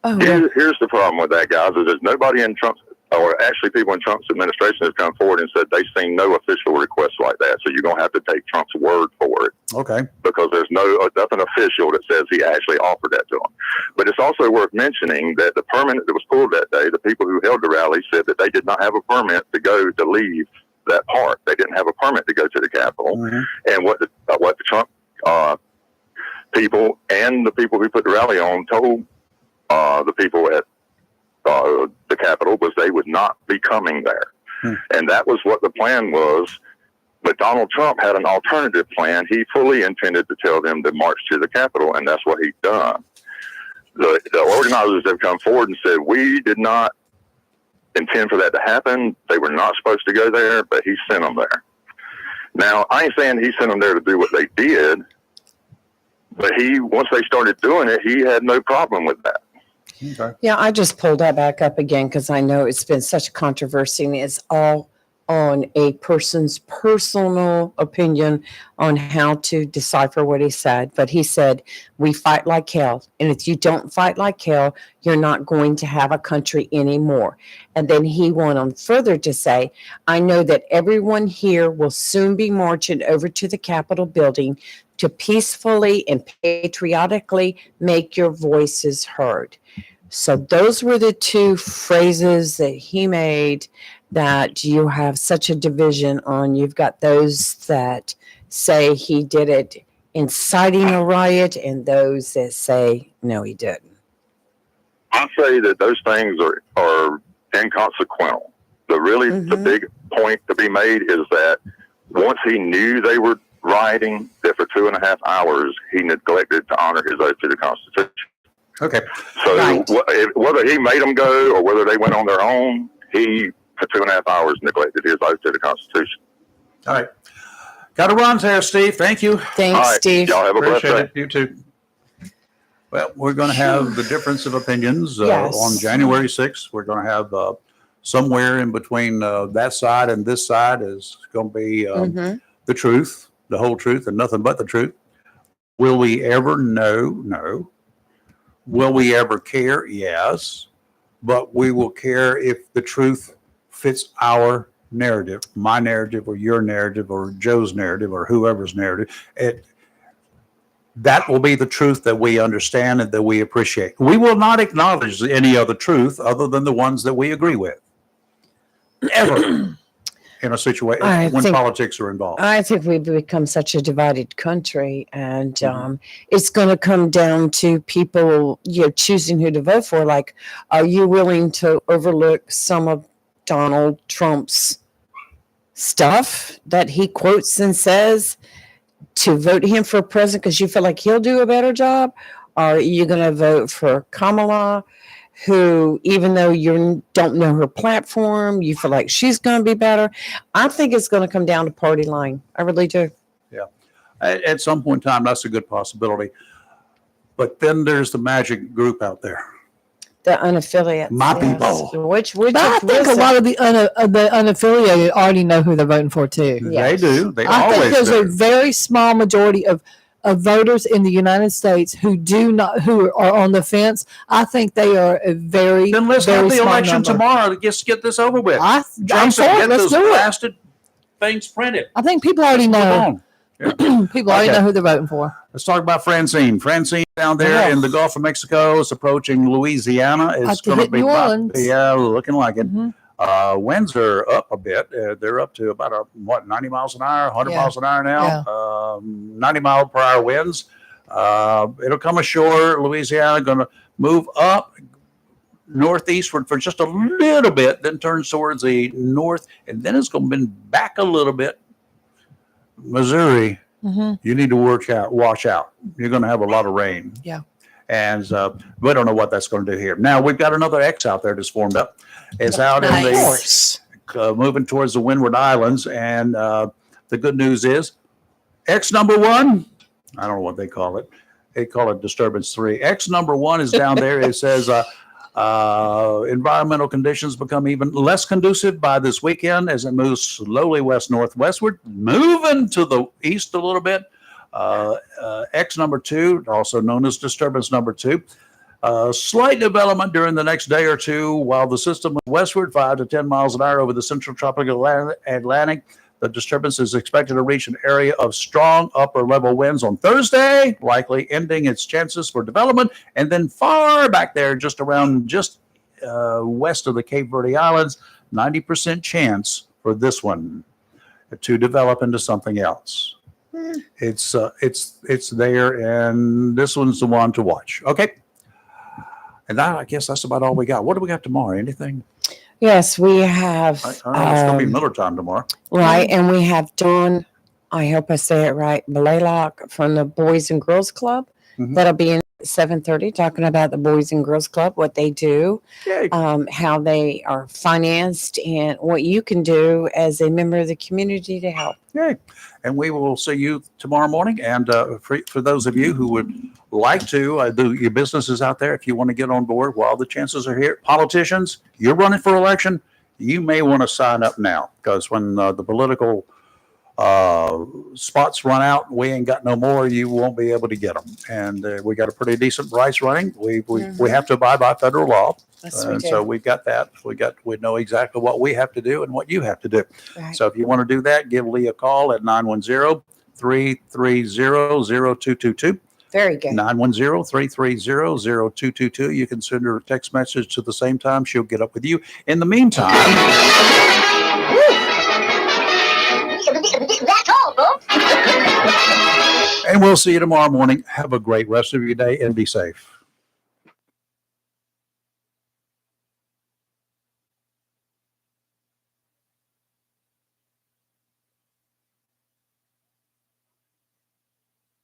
Oh, Here's the problem with that, guys, is there's nobody in Trump's, or actually people in Trump's administration have come forward and said they've seen no official requests like that. So you're going to have to take Trump's word for it. Okay. Because there's nothing official that says he actually offered that to them. But it's also worth mentioning that the permit that was pulled that day, the people who held the rally said that they did not have a permit to leave that park. They didn't have a permit to go to the Capitol. Mm-hmm. And what the Trump people and the people who put the rally on told the people at the Capitol was they would not be coming there. And that was what the plan was. But Donald Trump had an alternative plan. He fully intended to tell them to march to the Capitol, and that's what he'd done. The organizers have come forward and said, we did not intend for that to happen. They were not supposed to go there, but he sent them there. Now, I ain't saying he sent them there to do what they did, but once they started doing it, he had no problem with that. Okay. yeah, I just pulled that back up again because I know it's been such a controversy and it's all on a person's personal opinion on how to decipher what he said. But he said, we fight like hell. And if you don't fight like hell, you're not going to have a country anymore. And then he went on further to say, I know that everyone here will soon be marching over to the Capitol building to peacefully and patriotically make your voices heard. So those were the two phrases that he made that you have such a division on. You've got those that say he did it inciting a riot and those that say, no, he didn't. I say that those things are inconsequential. The big point to be made is that once he knew they were rioting, that for 2.5 hours, he neglected to honor his oath to the Constitution. Okay. So Right. Whether he made them go or whether they went on their own, he, for 2.5 hours, neglected his oath to the Constitution. All right. Got to run there, Steve. Thank you. Thanks, All right. Steve. Y'all have a blessed Appreciate day. it. You too. Well, we're going to have the difference of opinions Yes. on January 6th. We're going to have somewhere in between that side and this side is going to be the truth, the whole truth, and nothing but the truth. Will we ever know? No. Will we ever care? Yes. But we will care if the truth fits our narrative, my narrative or your narrative or Joe's narrative or whoever's narrative. That will be the truth that we understand and that we appreciate. We will not acknowledge any other truth other than the ones that we agree with. Ever. In a situation when politics are involved. I think we've become such a divided country, and it's going to come down to people, choosing who to vote for. Like, are you willing to overlook some of Donald Trump's stuff that he quotes and says to vote him for president because you feel like he'll do a better job? Or are you going to vote for Kamala, who, even though you don't know her platform, you feel like she's going to be better? I think it's going to come down to party line. I really do. Yeah. At some point in time, that's a good possibility. But then there's the magic group out there. The unaffiliates. My people. Which But I think a lot of the unaffiliated already know who they're voting for too. They do. They I always think there's do. a very small majority of voters in the United States who are on the fence. I think they are a very, Then let's very have the small election number. tomorrow to just get this over with. I'm Trump for said, it. get Let's those do it. blasted things printed. I think people already Come know. on. People already Okay. know who they're voting for. Let's talk about Francine. Francine down there in the Gulf of Mexico is approaching Louisiana. It's To going to hit be New Orleans. looking like it. Mhm. Winds are up a bit. They're up to about 90 miles an hour, 100 Yeah. miles an hour now. 90 mile per hour winds. It'll come ashore. Louisiana going to move up northeastward for just a little bit, then turns towards the north, and then it's going to bend back a little bit. Missouri, you need to watch out. You're going to have a lot of rain. Yeah. And we don't know what that's going to do here. Now we've got another X out there that's formed up. It's out in Nice. the moving towards the Windward Islands, and the good news is X number one. I don't know what they call it. They call it disturbance 3. X number 1 is down there. It says environmental conditions become even less conducive by this weekend as it moves slowly west-northwestward, moving to the east a little bit. X number 2, also known as disturbance number 2. Slight development during the next day or two while the system moves westward 5 to 10 miles an hour over the central tropical Atlantic. The disturbance is expected to reach an area of strong upper level winds on Thursday, likely ending its chances for development. And then far back there, just west of the Cape Verde Islands, 90% chance for this one to develop into something else. It's there, and this one's the one to watch. Okay. And I guess that's about all we got. What do we got tomorrow? Anything? Yes, we have. I know it's going to be Miller time tomorrow. Right, and we have Dawn, I hope I say it right, Blaylock from the Boys and Girls Club. Mhm. That'll be in 7:30, talking about the Boys and Girls Club, what they do, Yay. how they are financed, and what you can do as a member of the community to help. Yay. And we will see you tomorrow morning. And for those of you who would like to do your businesses out there, if you want to get on board while the chances are here, politicians, you're running for election, you may want to sign up now, because when the political spots run out, we ain't got no more, you won't be able to get them. And we got a pretty decent price running. We have to abide by federal law. Yes, And so we've got that. We know exactly what we have to do and what you have to do. Right. So if you want to do that, give Lee a call at 910-330-0222. Very good. 910-330-0222. You can send her a text message to the same time. She'll get up with you. In the meantime, That's all, folks. and we'll see you tomorrow morning. Have a great rest of your day and be safe.